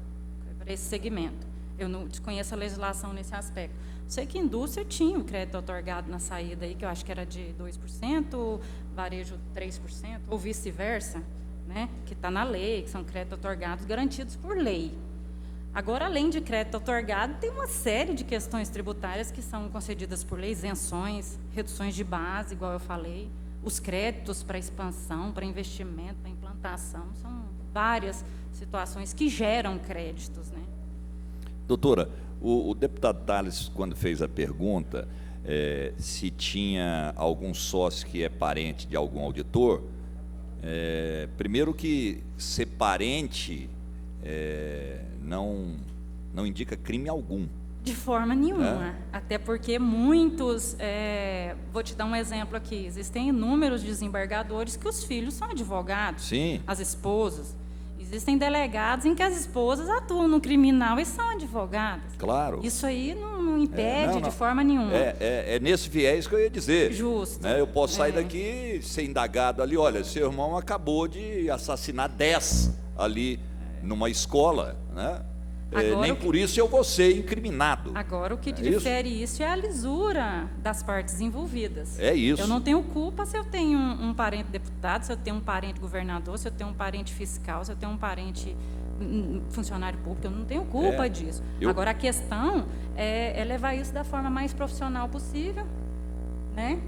para esse segmento. Eu não desconheço a legislação nesse aspecto. Sei que a indústria tinha o crédito otorgado na saída, aí, que eu acho que era de 2%, varejo 3%, ou vice-versa, né? Que está na lei, que são créditos otorgados garantidos por lei. Agora, além de crédito otorgado, tem uma série de questões tributárias que são concedidas por lei, isenções, reduções de base, igual eu falei, os créditos para expansão, para investimento, para implantação, são várias situações que geram créditos, né? Doutora, o deputado Tales, quando fez a pergunta, se tinha algum sócio que é parente de algum auditor, primeiro que ser parente não indica crime algum. De forma nenhuma, até porque muitos, vou te dar um exemplo aqui, existem inúmeros desembargadores que os filhos são advogados, sim, as esposas, existem delegados em que as esposas atuam no criminal e são advogadas. Claro. Isso aí não impede de forma nenhuma. É nesse viés que eu ia dizer. Justo. Eu posso sair daqui, ser indagado ali, olha, seu irmão acabou de assassinar 10 ali numa escola, né? Nem por isso eu vou ser incriminado. Agora, o que difere isso é a lisura das partes envolvidas. É isso. Eu não tenho culpa se eu tenho um parente deputado, se eu tenho um parente governador, se eu tenho um parente fiscal, se eu tenho um parente funcionário público, eu não tenho culpa disso. Agora, a questão é levar isso da forma mais profissional possível, né?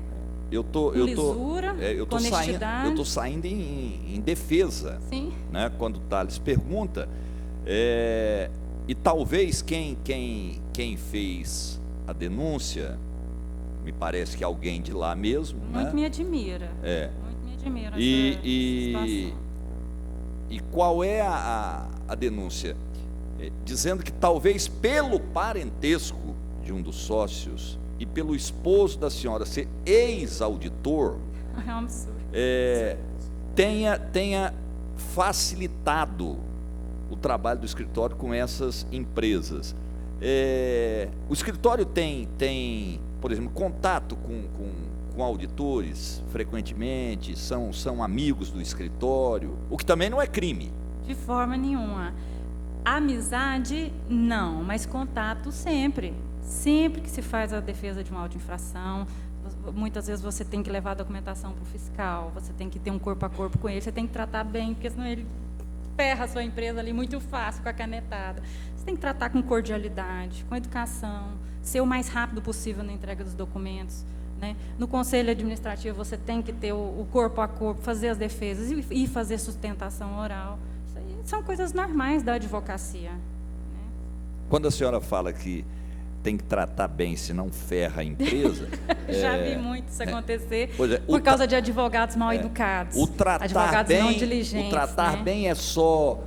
Eu tô honestidade. Eu tô saindo em defesa, sim, né? Quando o Tales pergunta, e talvez quem fez a denúncia, me parece que alguém de lá mesmo, muito, né? Me admira. Muito me admira essa situação. E qual é a denúncia? Dizendo que talvez pelo parentesco de um dos sócios e pelo esposo da senhora ser ex-auditor, é um absurdo, tenha facilitado o trabalho do escritório com essas empresas. O escritório tem, por exemplo, contato com auditores frequentemente, são amigos do escritório, o que também não é crime. De forma nenhuma. Amizade, não, mas contato sempre. Sempre que se faz a defesa de uma auto-infração, muitas vezes você tem que levar a documentação para o fiscal, você tem que ter um corpo a corpo com ele, você tem que tratar bem, porque senão ele ferra a sua empresa ali muito fácil com a canetada. Você tem que tratar com cordialidade, com educação, ser o mais rápido possível na entrega dos documentos, né? No conselho administrativo você tem que ter o corpo a corpo, fazer as defesas e fazer sustentação oral. Isso aí são coisas normais da advocacia, né? Quando a senhora fala que tem que tratar bem, senão ferra a empresa... Já vi muito isso acontecer por por causa de advogados mal educados, o tratar advogados bem, não diligentes. O tratar né? bem é só...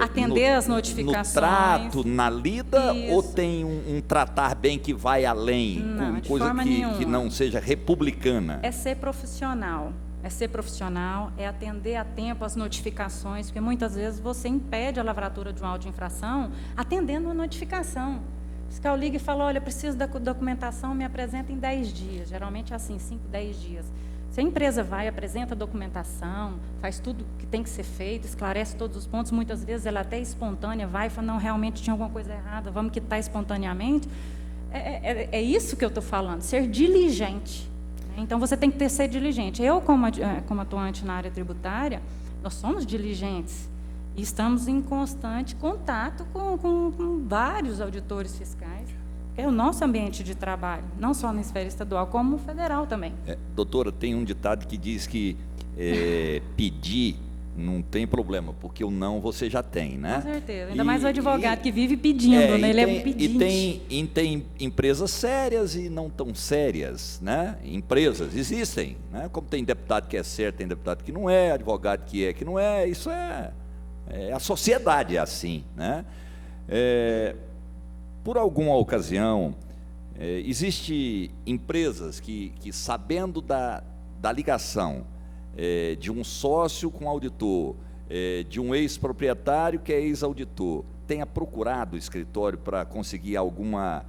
atender as notificações. No trato, na lida, Isso. ou tem um tratar bem que vai além, Não, de coisa forma que nenhuma. não seja republicana? É ser profissional. É ser profissional, é atender a tempo as notificações, porque muitas vezes você impede a lavratura de uma auto-infração atendendo uma notificação. O fiscal liga e fala, olha, preciso da documentação, me apresenta em 10 dias. Geralmente é assim, 5, 10 dias. Se a empresa vai, apresenta a documentação, faz tudo que tem que ser feito, esclarece todos os pontos, muitas vezes ela até espontânea vai e fala, não, realmente tinha alguma coisa errada, vamos quitar espontaneamente. É isso que eu estou falando, ser diligente. Então, você tem que ser diligente. Eu, como atuante na área tributária, nós somos diligentes e estamos em constante contato com vários auditores fiscais. É o nosso ambiente de trabalho, não só na esfera estadual, como federal também. Doutora, tem um ditado que diz que pedir não tem problema, porque o não você já tem, né? Com certeza, ainda mais o advogado que vive pedindo, né? Ele é pedinte. E tem empresas sérias e não tão sérias, né? Empresas existem, né? Como tem deputado que é certo, tem deputado que não é, advogado que não é, isso a sociedade é assim, né? Por alguma ocasião, existe empresas que sabendo da ligação de um sócio com auditor, de um ex-proprietário que é ex-auditor, tenha procurado o escritório para conseguir alguma,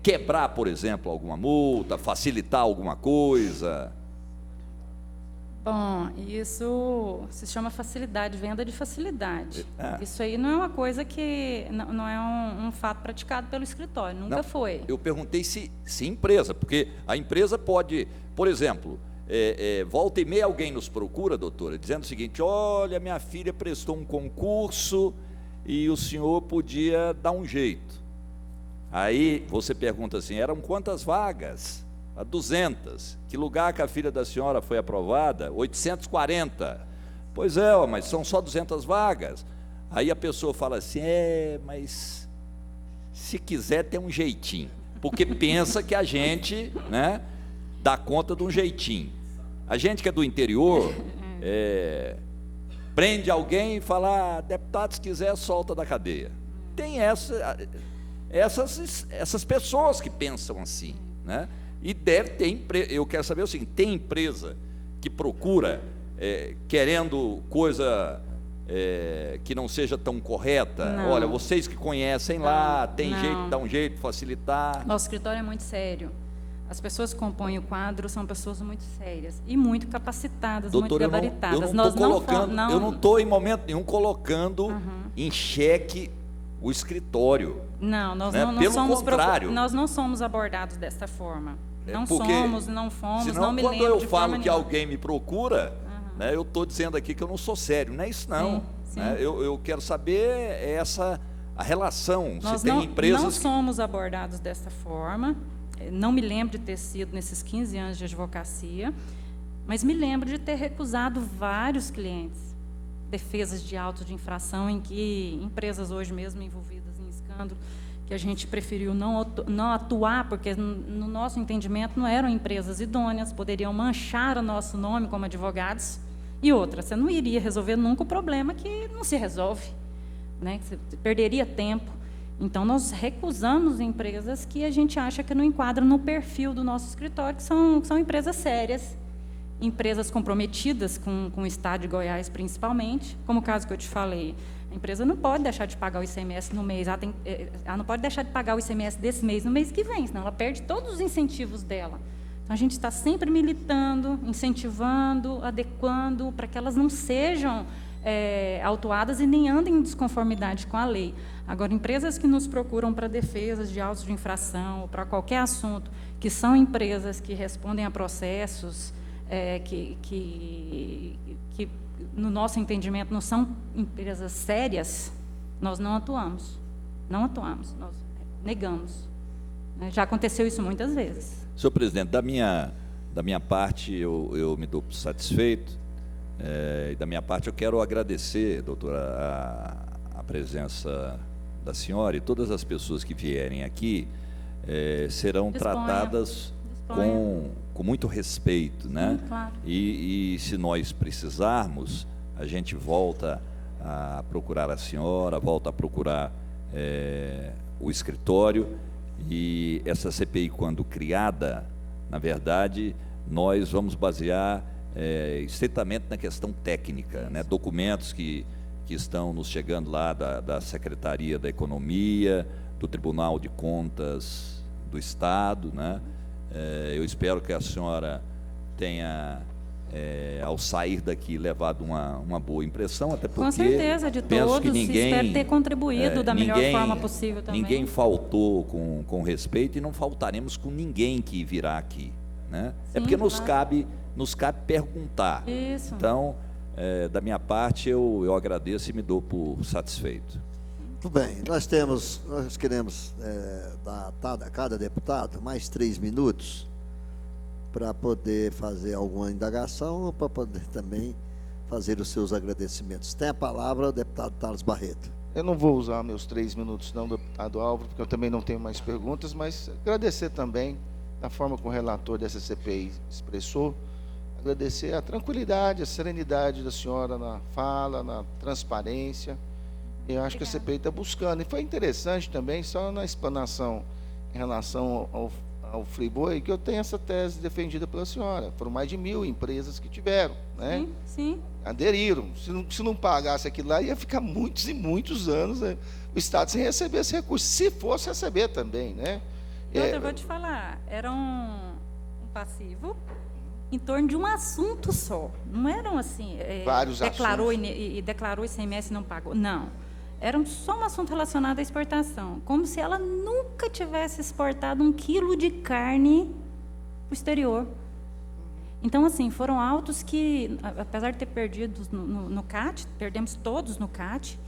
quebrar, por exemplo, alguma multa, facilitar alguma coisa? Bom, isso se chama facilidade, venda de facilidade. Isso aí não é uma coisa que, não é um fato praticado pelo escritório, nunca foi. Eu perguntei se empresa, porque a empresa pode, por exemplo, volta e meia alguém nos procura, doutora, dizendo o seguinte, olha, minha filha prestou um concurso e o senhor podia dar um jeito. Aí você pergunta assim, eram quantas vagas? 200. Que lugar que a filha da senhora foi aprovada? 840. Pois é, mas são só 200 vagas. Aí a pessoa fala assim, mas se quiser tem um jeitinho, porque pensa que a gente, né, dá conta de um jeitinho. A gente que é do interior, prende alguém e fala, deputado, se quiser, solta da cadeia. Tem essas pessoas que pensam assim, né? E deve ter, eu quero saber assim, tem empresa que procura, querendo coisa que não seja tão correta? Não. Olha, vocês que conhecem lá, tem jeito, dá um jeito, facilitar. Nosso escritório é muito sério. As pessoas que compõem o quadro são pessoas muito sérias e muito capacitadas, doutora, muito gabaritadas. Eu não estou em momento nenhum colocando em xeque o escritório. Não, nós né? não Pelo somos contrário. Nós não somos abordados dessa forma. Não Porque, somos, não fomos, senão, não me quando lembro eu de falo forma que nenhuma. alguém me procura, né, eu estou dizendo aqui que eu não sou sério. Não é isso, não. Sim. Né? Eu quero saber a relação. Nós se tem empresas não somos abordados dessa forma. Não me lembro de ter sido nesses 15 anos de advocacia, mas me lembro de ter recusado vários clientes, defesas de autos de infração em que empresas hoje mesmo envolvidas em escândalo, que a gente preferiu não atuar, porque no nosso entendimento não eram empresas idôneas, poderiam manchar o nosso nome como advogados. E outra, você não iria resolver nunca o problema que não se resolve, né? Você perderia tempo. Então, nós recusamos empresas que a gente acha que não enquadram no perfil do nosso escritório, que são empresas sérias, empresas comprometidas com o Estado de Goiás, principalmente, como o caso que eu te falei. A empresa não pode deixar de pagar o ICMS no mês, ela não pode deixar de pagar o ICMS desse mês no mês que vem, senão ela perde todos os incentivos dela. Então, a gente está sempre militando, incentivando, adequando, para que elas não sejam autuadas e nem andam em desconformidade com a lei. Agora, empresas que nos procuram para defesas de autos de infração, ou para qualquer assunto, que são empresas que respondem a processos, que, no nosso entendimento, não são empresas sérias, nós não atuamos. Não atuamos, nós negamos. Já aconteceu isso muitas vezes. Senhor presidente, da minha parte, eu me dou satisfeito. E da minha parte, eu quero agradecer, doutora, a presença da senhora, e todas as pessoas que vierem aqui serão tratadas com muito respeito, né? Claro. E se nós precisarmos, a gente volta a procurar a senhora, volta a procurar o escritório. E essa CPI, quando criada, na verdade, nós vamos basear estritamente na questão técnica, né? Documentos que estão nos chegando lá da Secretaria da Economia, do Tribunal de Contas do Estado, né? Eu espero que a senhora tenha, ao sair daqui, levado uma boa impressão, até porque... Com certeza, de penso todos, que ninguém, espero ter contribuído da melhor forma possível também. Ninguém faltou com respeito, e não faltaremos com ninguém que virá aqui, né? Sim, porque nos claro. cabe perguntar. Isso. Então, da minha parte, eu agradeço e me dou por satisfeito. Muito bem, nós queremos dar a cada deputado mais 3 minutos para poder fazer alguma indagação ou para poder também fazer os seus agradecimentos. Tem a palavra o deputado Thales Barreto. Eu não vou usar meus 3 minutos não, deputado Álvaro, porque eu também não tenho mais perguntas, mas agradecer também da forma como o relator dessa CPI expressou, agradecer a tranquilidade, a serenidade da senhora na fala, na transparência. Eu acho que a CPI está buscando. E foi interessante também, só na explanação em relação ao Friboi, que eu tenho essa tese defendida pela senhora. Foram mais de 1.000 empresas que tiveram, né? Sim. Aderiram. Se não pagasse aquilo lá, ia ficar muitos e muitos anos, né, o Estado sem receber esse recurso, se fosse receber também, né? Eu vou te falar, era um passivo em torno de um assunto só. Não eram assim, vários declarou assuntos. E declarou ICMS e não pagou. Não. Era só um assunto relacionado à exportação. Como se ela nunca tivesse exportado 1 quilo de carne para o exterior. Então, assim, foram autos que, apesar de ter perdido no CAT, perdemos todos no CAT,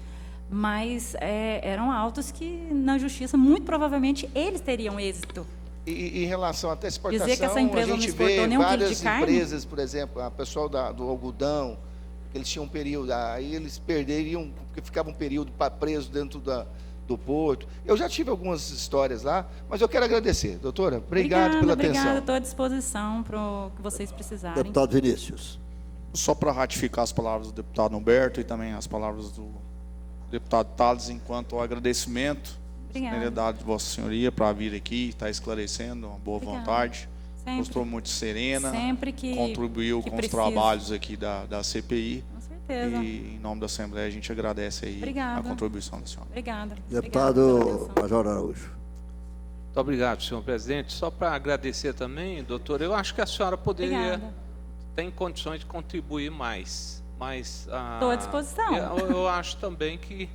mas eram autos que, na justiça, muito provavelmente, eles teriam êxito. E em relação até à exportação, dizer que essa empresa a gente não exportou vê nem 1 quilo várias de carne? empresas, por exemplo, a pessoal do algodão, eles tinham um período, aí eles perderiam, porque ficava um período preso dentro do porto. Eu já tive algumas histórias lá, mas eu quero agradecer. Doutora, obrigado pela atenção. Obrigada, estou à disposição para o que vocês precisarem. Deputado Vinícius. Só para ratificar as palavras do deputado Humberto e também as palavras do deputado Thales, enquanto ao agradecimento, disponibilidade de Vossa Senhoria para vir aqui, estar esclarecendo, uma boa vontade. Sempre. Mostrou muito serena, contribuiu com os trabalhos aqui da CPI. Com certeza. E em nome da Assembleia a gente agradece aí a contribuição da senhora. Obrigada. Deputado Major Araújo. Muito obrigado, senhor presidente. Só para agradecer também, doutor, eu acho que a senhora poderia ter condições de contribuir mais. Estou à disposição. Eu acho também que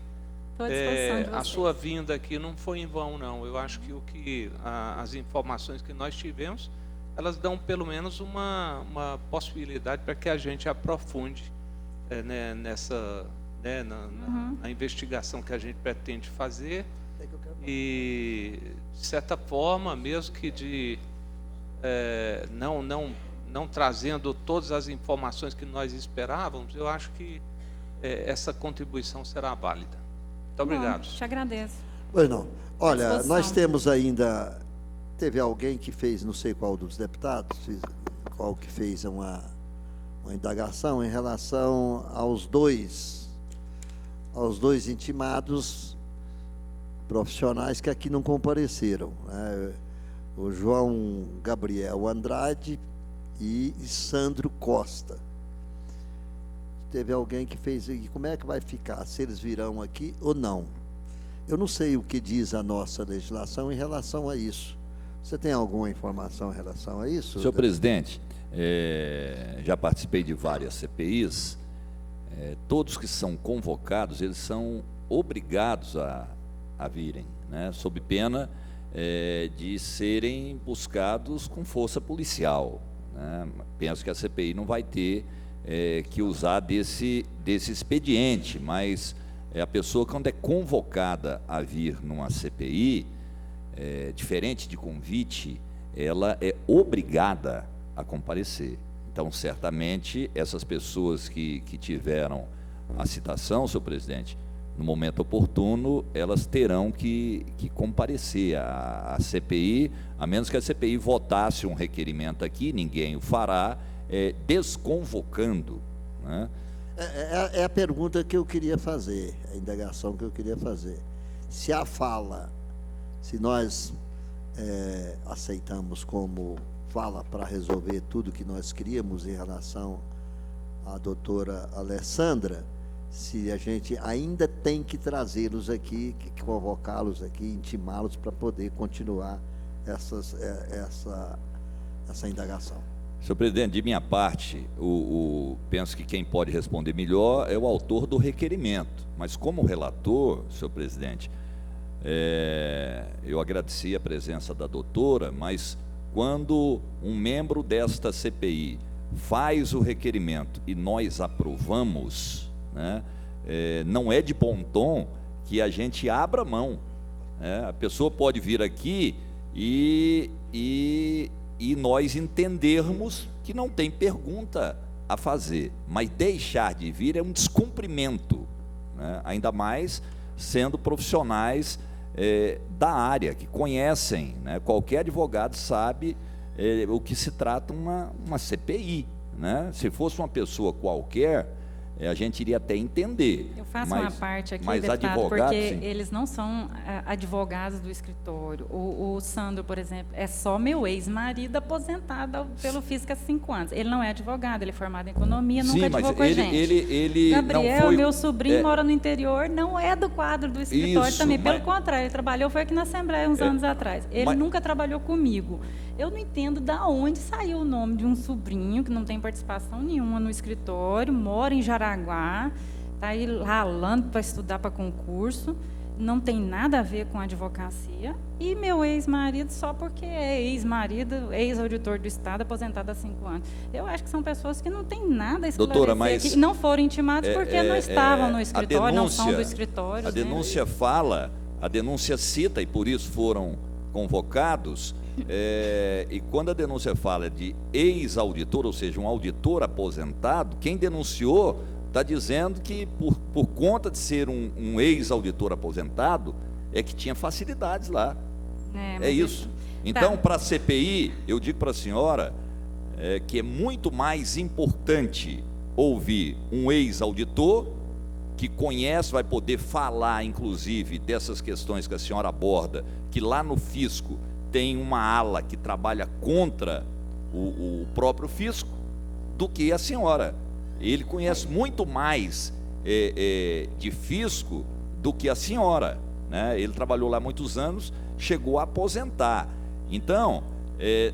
a sua vinda aqui não foi em vão, não. Eu acho que as informações que nós tivemos, elas dão pelo menos uma possibilidade para que a gente aprofunde na investigação que a gente pretende fazer. E, de certa forma, mesmo que não trazendo todas as informações que nós esperávamos, eu acho que essa contribuição será válida. Muito obrigado. Te agradeço. Pois não. Olha, nós temos ainda... Teve alguém que fez, não sei qual dos deputados, qual que fez uma indagação em relação aos dois intimados profissionais que aqui não compareceram, né? O João Gabriel Andrade e Sandro Costa. Teve alguém que fez, e como é que vai ficar? Se eles virão aqui ou não? Eu não sei o que diz a nossa legislação em relação a isso. Você tem alguma informação em relação a isso? Senhor presidente, já participei de várias CPIs, todos que são convocados, eles são obrigados a virem, né, sob pena de serem buscados com força policial, né? Penso que a CPI não vai ter que usar desse expediente, mas a pessoa, quando é convocada a vir numa CPI, diferente de convite, ela é obrigada a comparecer. Então, certamente, essas pessoas que tiveram a citação, senhor presidente, no momento oportuno, elas terão que comparecer à CPI, a menos que a CPI votasse um requerimento aqui, ninguém o fará, desconvocando, né? É a pergunta que eu queria fazer, a indagação que eu queria fazer. Se a fala, se nós aceitamos como fala para resolver tudo que nós queríamos em relação à doutora Alessandra, se a gente ainda tem que trazê-los aqui, que convocá-los aqui, intimá-los para poder continuar essa indagação. Senhor presidente, de minha parte, penso que quem pode responder melhor é o autor do requerimento, mas como relator, senhor presidente, eu agradeci a presença da doutora, mas quando um membro desta CPI faz o requerimento e nós aprovamos, né, não é de bom tom que a gente abra mão, né? A pessoa pode vir aqui e nós entendermos que não tem pergunta a fazer, mas deixar de vir é um descumprimento, né? Ainda mais sendo profissionais da área, que conhecem, né? Qualquer advogado sabe o que se trata uma CPI, né? Se fosse uma pessoa qualquer, a gente iria até entender. Eu faço uma parte aqui, mas deputado, advogado, porque sim, eles não são advogados do escritório. O Sandro, por exemplo, é só meu ex-marido aposentado pelo Fisco há 5 anos. Ele não é advogado, ele é formado em economia, sim, nunca advogou com a gente. Ele Gabriel, não foi, meu sobrinho, mora no interior, não é do quadro do escritório isso, também. Pelo contrário, ele trabalhou, foi aqui na Assembleia uns anos atrás. Ele nunca trabalhou comigo. Eu não entendo da onde saiu o nome de um sobrinho que não tem participação nenhuma no escritório, mora em Jaraguá, está aí ralando para estudar para concurso, não tem nada a ver com a advocacia, e meu ex-marido só porque é ex-marido, ex-auditor do Estado, aposentado há 5 anos. Eu acho que são pessoas que não têm nada a esclarecer, doutora, mas aqui, e não foram intimados porque não estavam no escritório, não são do escritório. A denúncia fala, a denúncia cita, e por isso foram convocados, e quando a denúncia fala de ex-auditor, ou seja, um auditor aposentado, quem denunciou está dizendo que por conta de ser um ex-auditor aposentado, é que tinha facilidades lá. É isso. Então, para a CPI, eu digo para a senhora que é muito mais importante ouvir um ex-auditor que conhece, vai poder falar, inclusive, dessas questões que a senhora aborda, que lá no Fisco tem uma ala que trabalha contra o próprio Fisco, do que a senhora. Ele conhece muito mais de Fisco do que a senhora, né? Ele trabalhou lá muitos anos, chegou a aposentar. Então,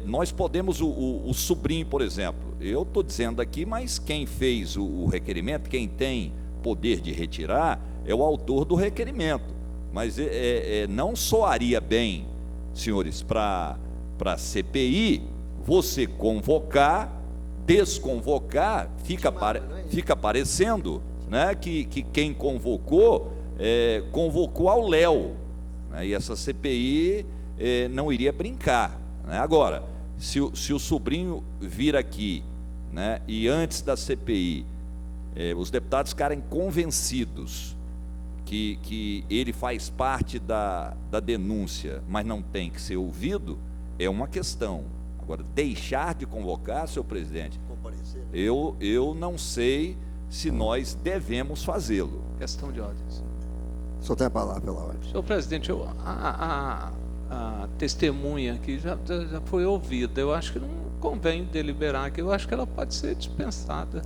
nós podemos, o sobrinho, por exemplo, eu estou dizendo aqui, mas quem fez o requerimento, quem tem poder de retirar, é o autor do requerimento. Mas não soaria bem, senhores, para a CPI, você convocar, desconvocar, fica parecendo, né, que quem convocou, convocou ao léu, né, e essa CPI não iria brincar, né? Agora, se o sobrinho vir aqui, né, e antes da CPI, os deputados ficarem convencidos que ele faz parte da denúncia, mas não tem que ser ouvido, é uma questão. Agora, deixar de convocar, senhor presidente, eu não sei se nós devemos fazê-lo. Questão de ordem. O senhor tem a palavra pela ordem. Senhor presidente, a testemunha aqui já foi ouvida. Eu acho que não convém deliberar aqui. Eu acho que ela pode ser dispensada.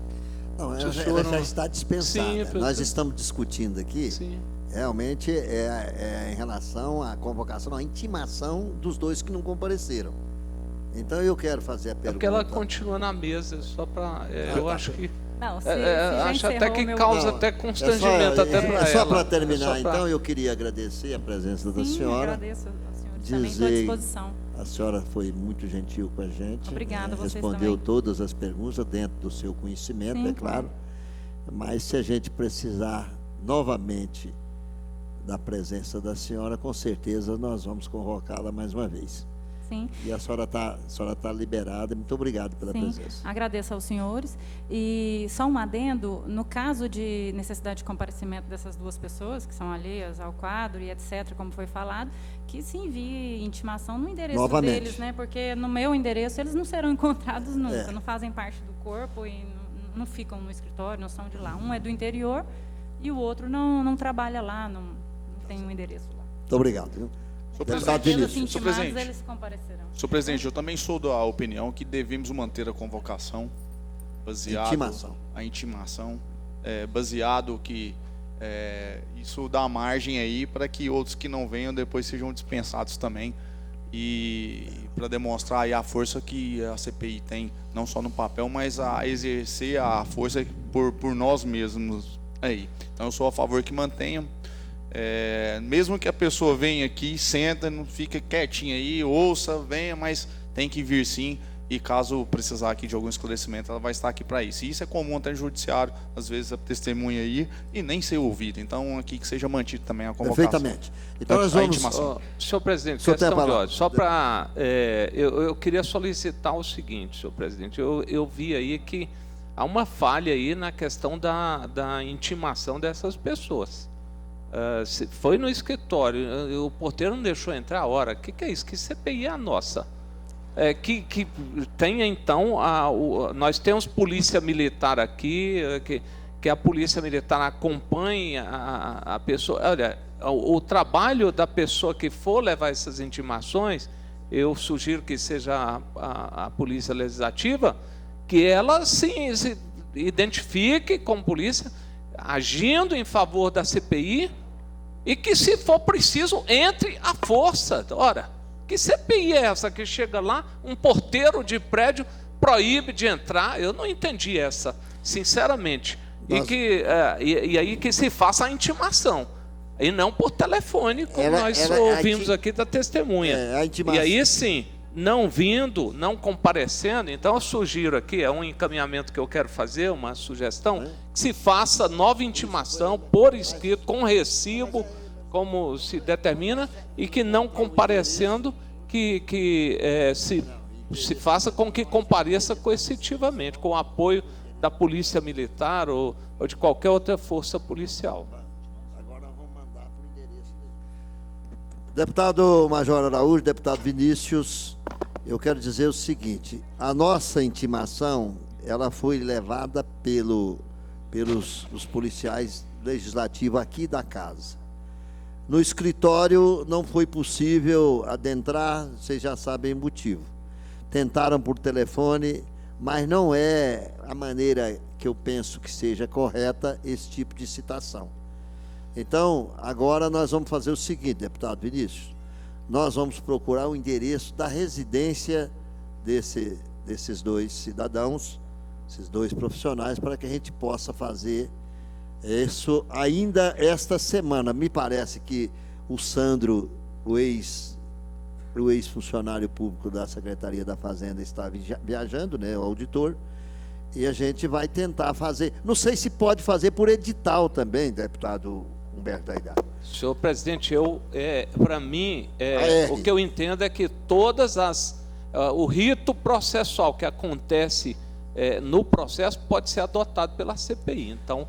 Não, ela já está dispensada. Sim, nós estamos discutindo aqui, sim, realmente em relação à convocação, à intimação dos dois que não compareceram. Então eu quero fazer a pergunta. É porque ela continua na mesa, só para. Eu acho que Não, se acho até que causa até constrangimento até para ela. Só para terminar, então, eu queria agradecer a presença da senhora. Agradeço a senhora, também estou à disposição. A senhora foi muito gentil com a gente. Obrigada, vocês respondeu também. todas as perguntas dentro do seu conhecimento, Sim, é claro. Mas se a gente precisar novamente da presença da senhora, com certeza nós vamos convocá-la mais uma vez. Sim. E a senhora tá liberada. Muito obrigado pela presença. Agradeço aos senhores. E só um adendo, no caso de necessidade de comparecimento dessas duas pessoas, que são alheias ao quadro e etc., como foi falado, que se envie intimação no endereço novamente deles, né? Porque no meu endereço eles não serão encontrados nunca, não fazem parte do corpo e não ficam no escritório, não são de lá. Um é do interior e o outro não trabalha lá, não tem um endereço lá. Muito obrigado. Viu? Senhor presidente, eles comparecerão. Senhor presidente, eu também sou da opinião que devemos manter a convocação baseado a intimação, baseado que isso dá margem aí para que outros que não venham depois sejam dispensados também, e para demonstrar aí a força que a CPI tem, não só no papel, mas a exercer a força por nós mesmos aí. Então eu sou a favor que mantenham. Mesmo que a pessoa venha aqui, senta, não fica quietinha aí, ouça, venha, mas tem que vir sim, e caso precisar aqui de algum esclarecimento, ela vai estar aqui para isso. E isso é comum até no judiciário, às vezes a testemunha aí e nem ser ouvida. Então aqui que seja mantido também a convocação. Perfeitamente. Então nós vamos... senhor presidente, questão de ordem. Só para... eu queria solicitar o seguinte, senhor presidente. Eu vi aí que há uma falha aí na questão da intimação dessas pessoas. Foi no escritório, o porteiro não deixou entrar a hora. O que é isso? Que CPI é a nossa? Que tenha então, nós temos polícia militar aqui, que a polícia militar acompanhe a pessoa. Olha, o trabalho da pessoa que for levar essas intimações, eu sugiro que seja a polícia legislativa, que ela se identifique como polícia, agindo em favor da CPI, e que, se for preciso, entre à força. Ora, que CPI é essa que chega lá, um porteiro de prédio proíbe de entrar? Eu não entendi essa, sinceramente. E aí que se faça a intimação, e não por telefone, como nós ouvimos aqui da testemunha. E aí sim, não vindo, não comparecendo. Então eu sugiro aqui, é um encaminhamento que eu quero fazer, uma sugestão, que se faça nova intimação por escrito, com recibo, como se determina, e que não comparecendo, se faça com que compareça coercitivamente, com o apoio da polícia militar ou de qualquer outra força policial. Deputado Major Araújo, deputado Vinícius, eu quero dizer o seguinte: a nossa intimação, ela foi levada pelos policiais legislativos aqui da casa. No escritório não foi possível adentrar, vocês já sabem o motivo. Tentaram por telefone, mas não é a maneira que eu penso que seja correta esse tipo de citação. Então, agora nós vamos fazer o seguinte, deputado Vinícius, nós vamos procurar o endereço da residência desses dois cidadãos, esses dois profissionais, para que a gente possa fazer isso ainda esta semana. Me parece que o Sandro, o ex-funcionário público da Secretaria da Fazenda, está viajando, né, o auditor, e a gente vai tentar fazer. Não sei se pode fazer por edital também, deputado Humberto Aidar. Senhor presidente, para mim, o que eu entendo é que o rito processual que acontece no processo pode ser adotado pela CPI. Então,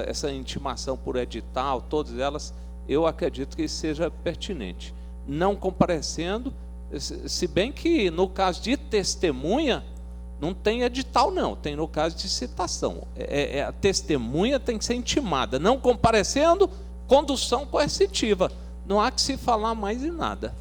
essa intimação por edital, todas elas, eu acredito que seja pertinente. Não comparecendo, se bem que no caso de testemunha, não tem edital não, tem no caso de citação. A testemunha tem que ser intimada. Não comparecendo, condução coercitiva. Não há que se falar mais em nada,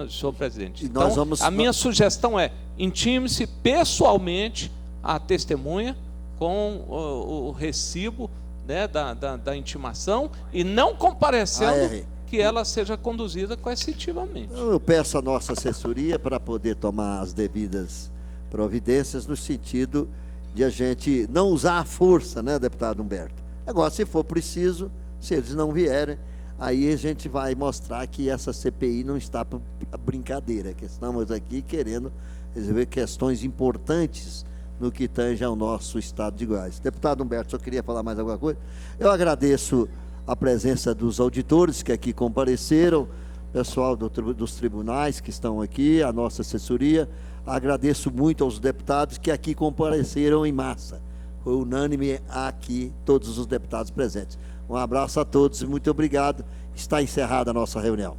senhor presidente. Então, a minha sugestão é: intime-se pessoalmente a testemunha com o recibo, né, da intimação, e não comparecendo, que ela seja conduzida coercitivamente. Eu peço a nossa assessoria para poder tomar as devidas providências no sentido de a gente não usar a força, né, deputado Humberto? Agora, se for preciso, se eles não vierem, aí a gente vai mostrar que essa CPI não está para brincadeira, que estamos aqui querendo resolver questões importantes no que tange ao nosso estado de Goiás. Deputado Humberto, só queria falar mais alguma coisa? Eu agradeço a presença dos auditores que aqui compareceram, pessoal dos tribunais que estão aqui, a nossa assessoria. Agradeço muito aos deputados que aqui compareceram em massa. Foi unânime aqui todos os deputados presentes. Um abraço a todos e muito obrigado. Está encerrada a nossa reunião.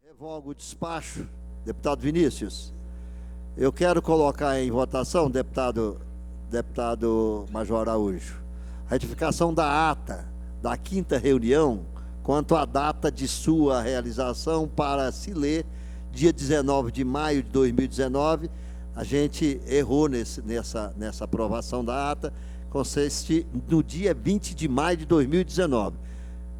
Revogo o despacho. Deputado Vinícius, eu quero colocar em votação, deputado Major Araújo, a retificação da ata da 5ª reunião quanto à data de sua realização para se ler dia 19 de maio de 2019. A gente errou nessa aprovação da ata, consiste no dia 20 de maio de 2019.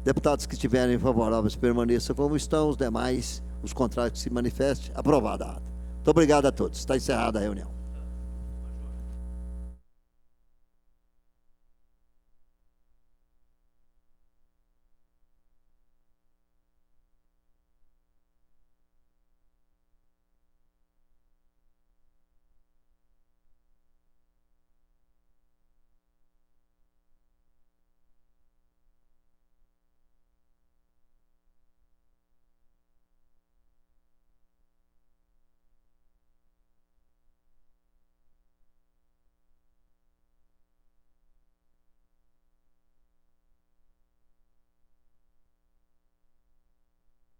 Deputados que estiverem favoráveis permaneçam como estão, os demais, os contrários que se manifestem, aprovada a ata. Muito obrigado a todos. Está encerrada a reunião.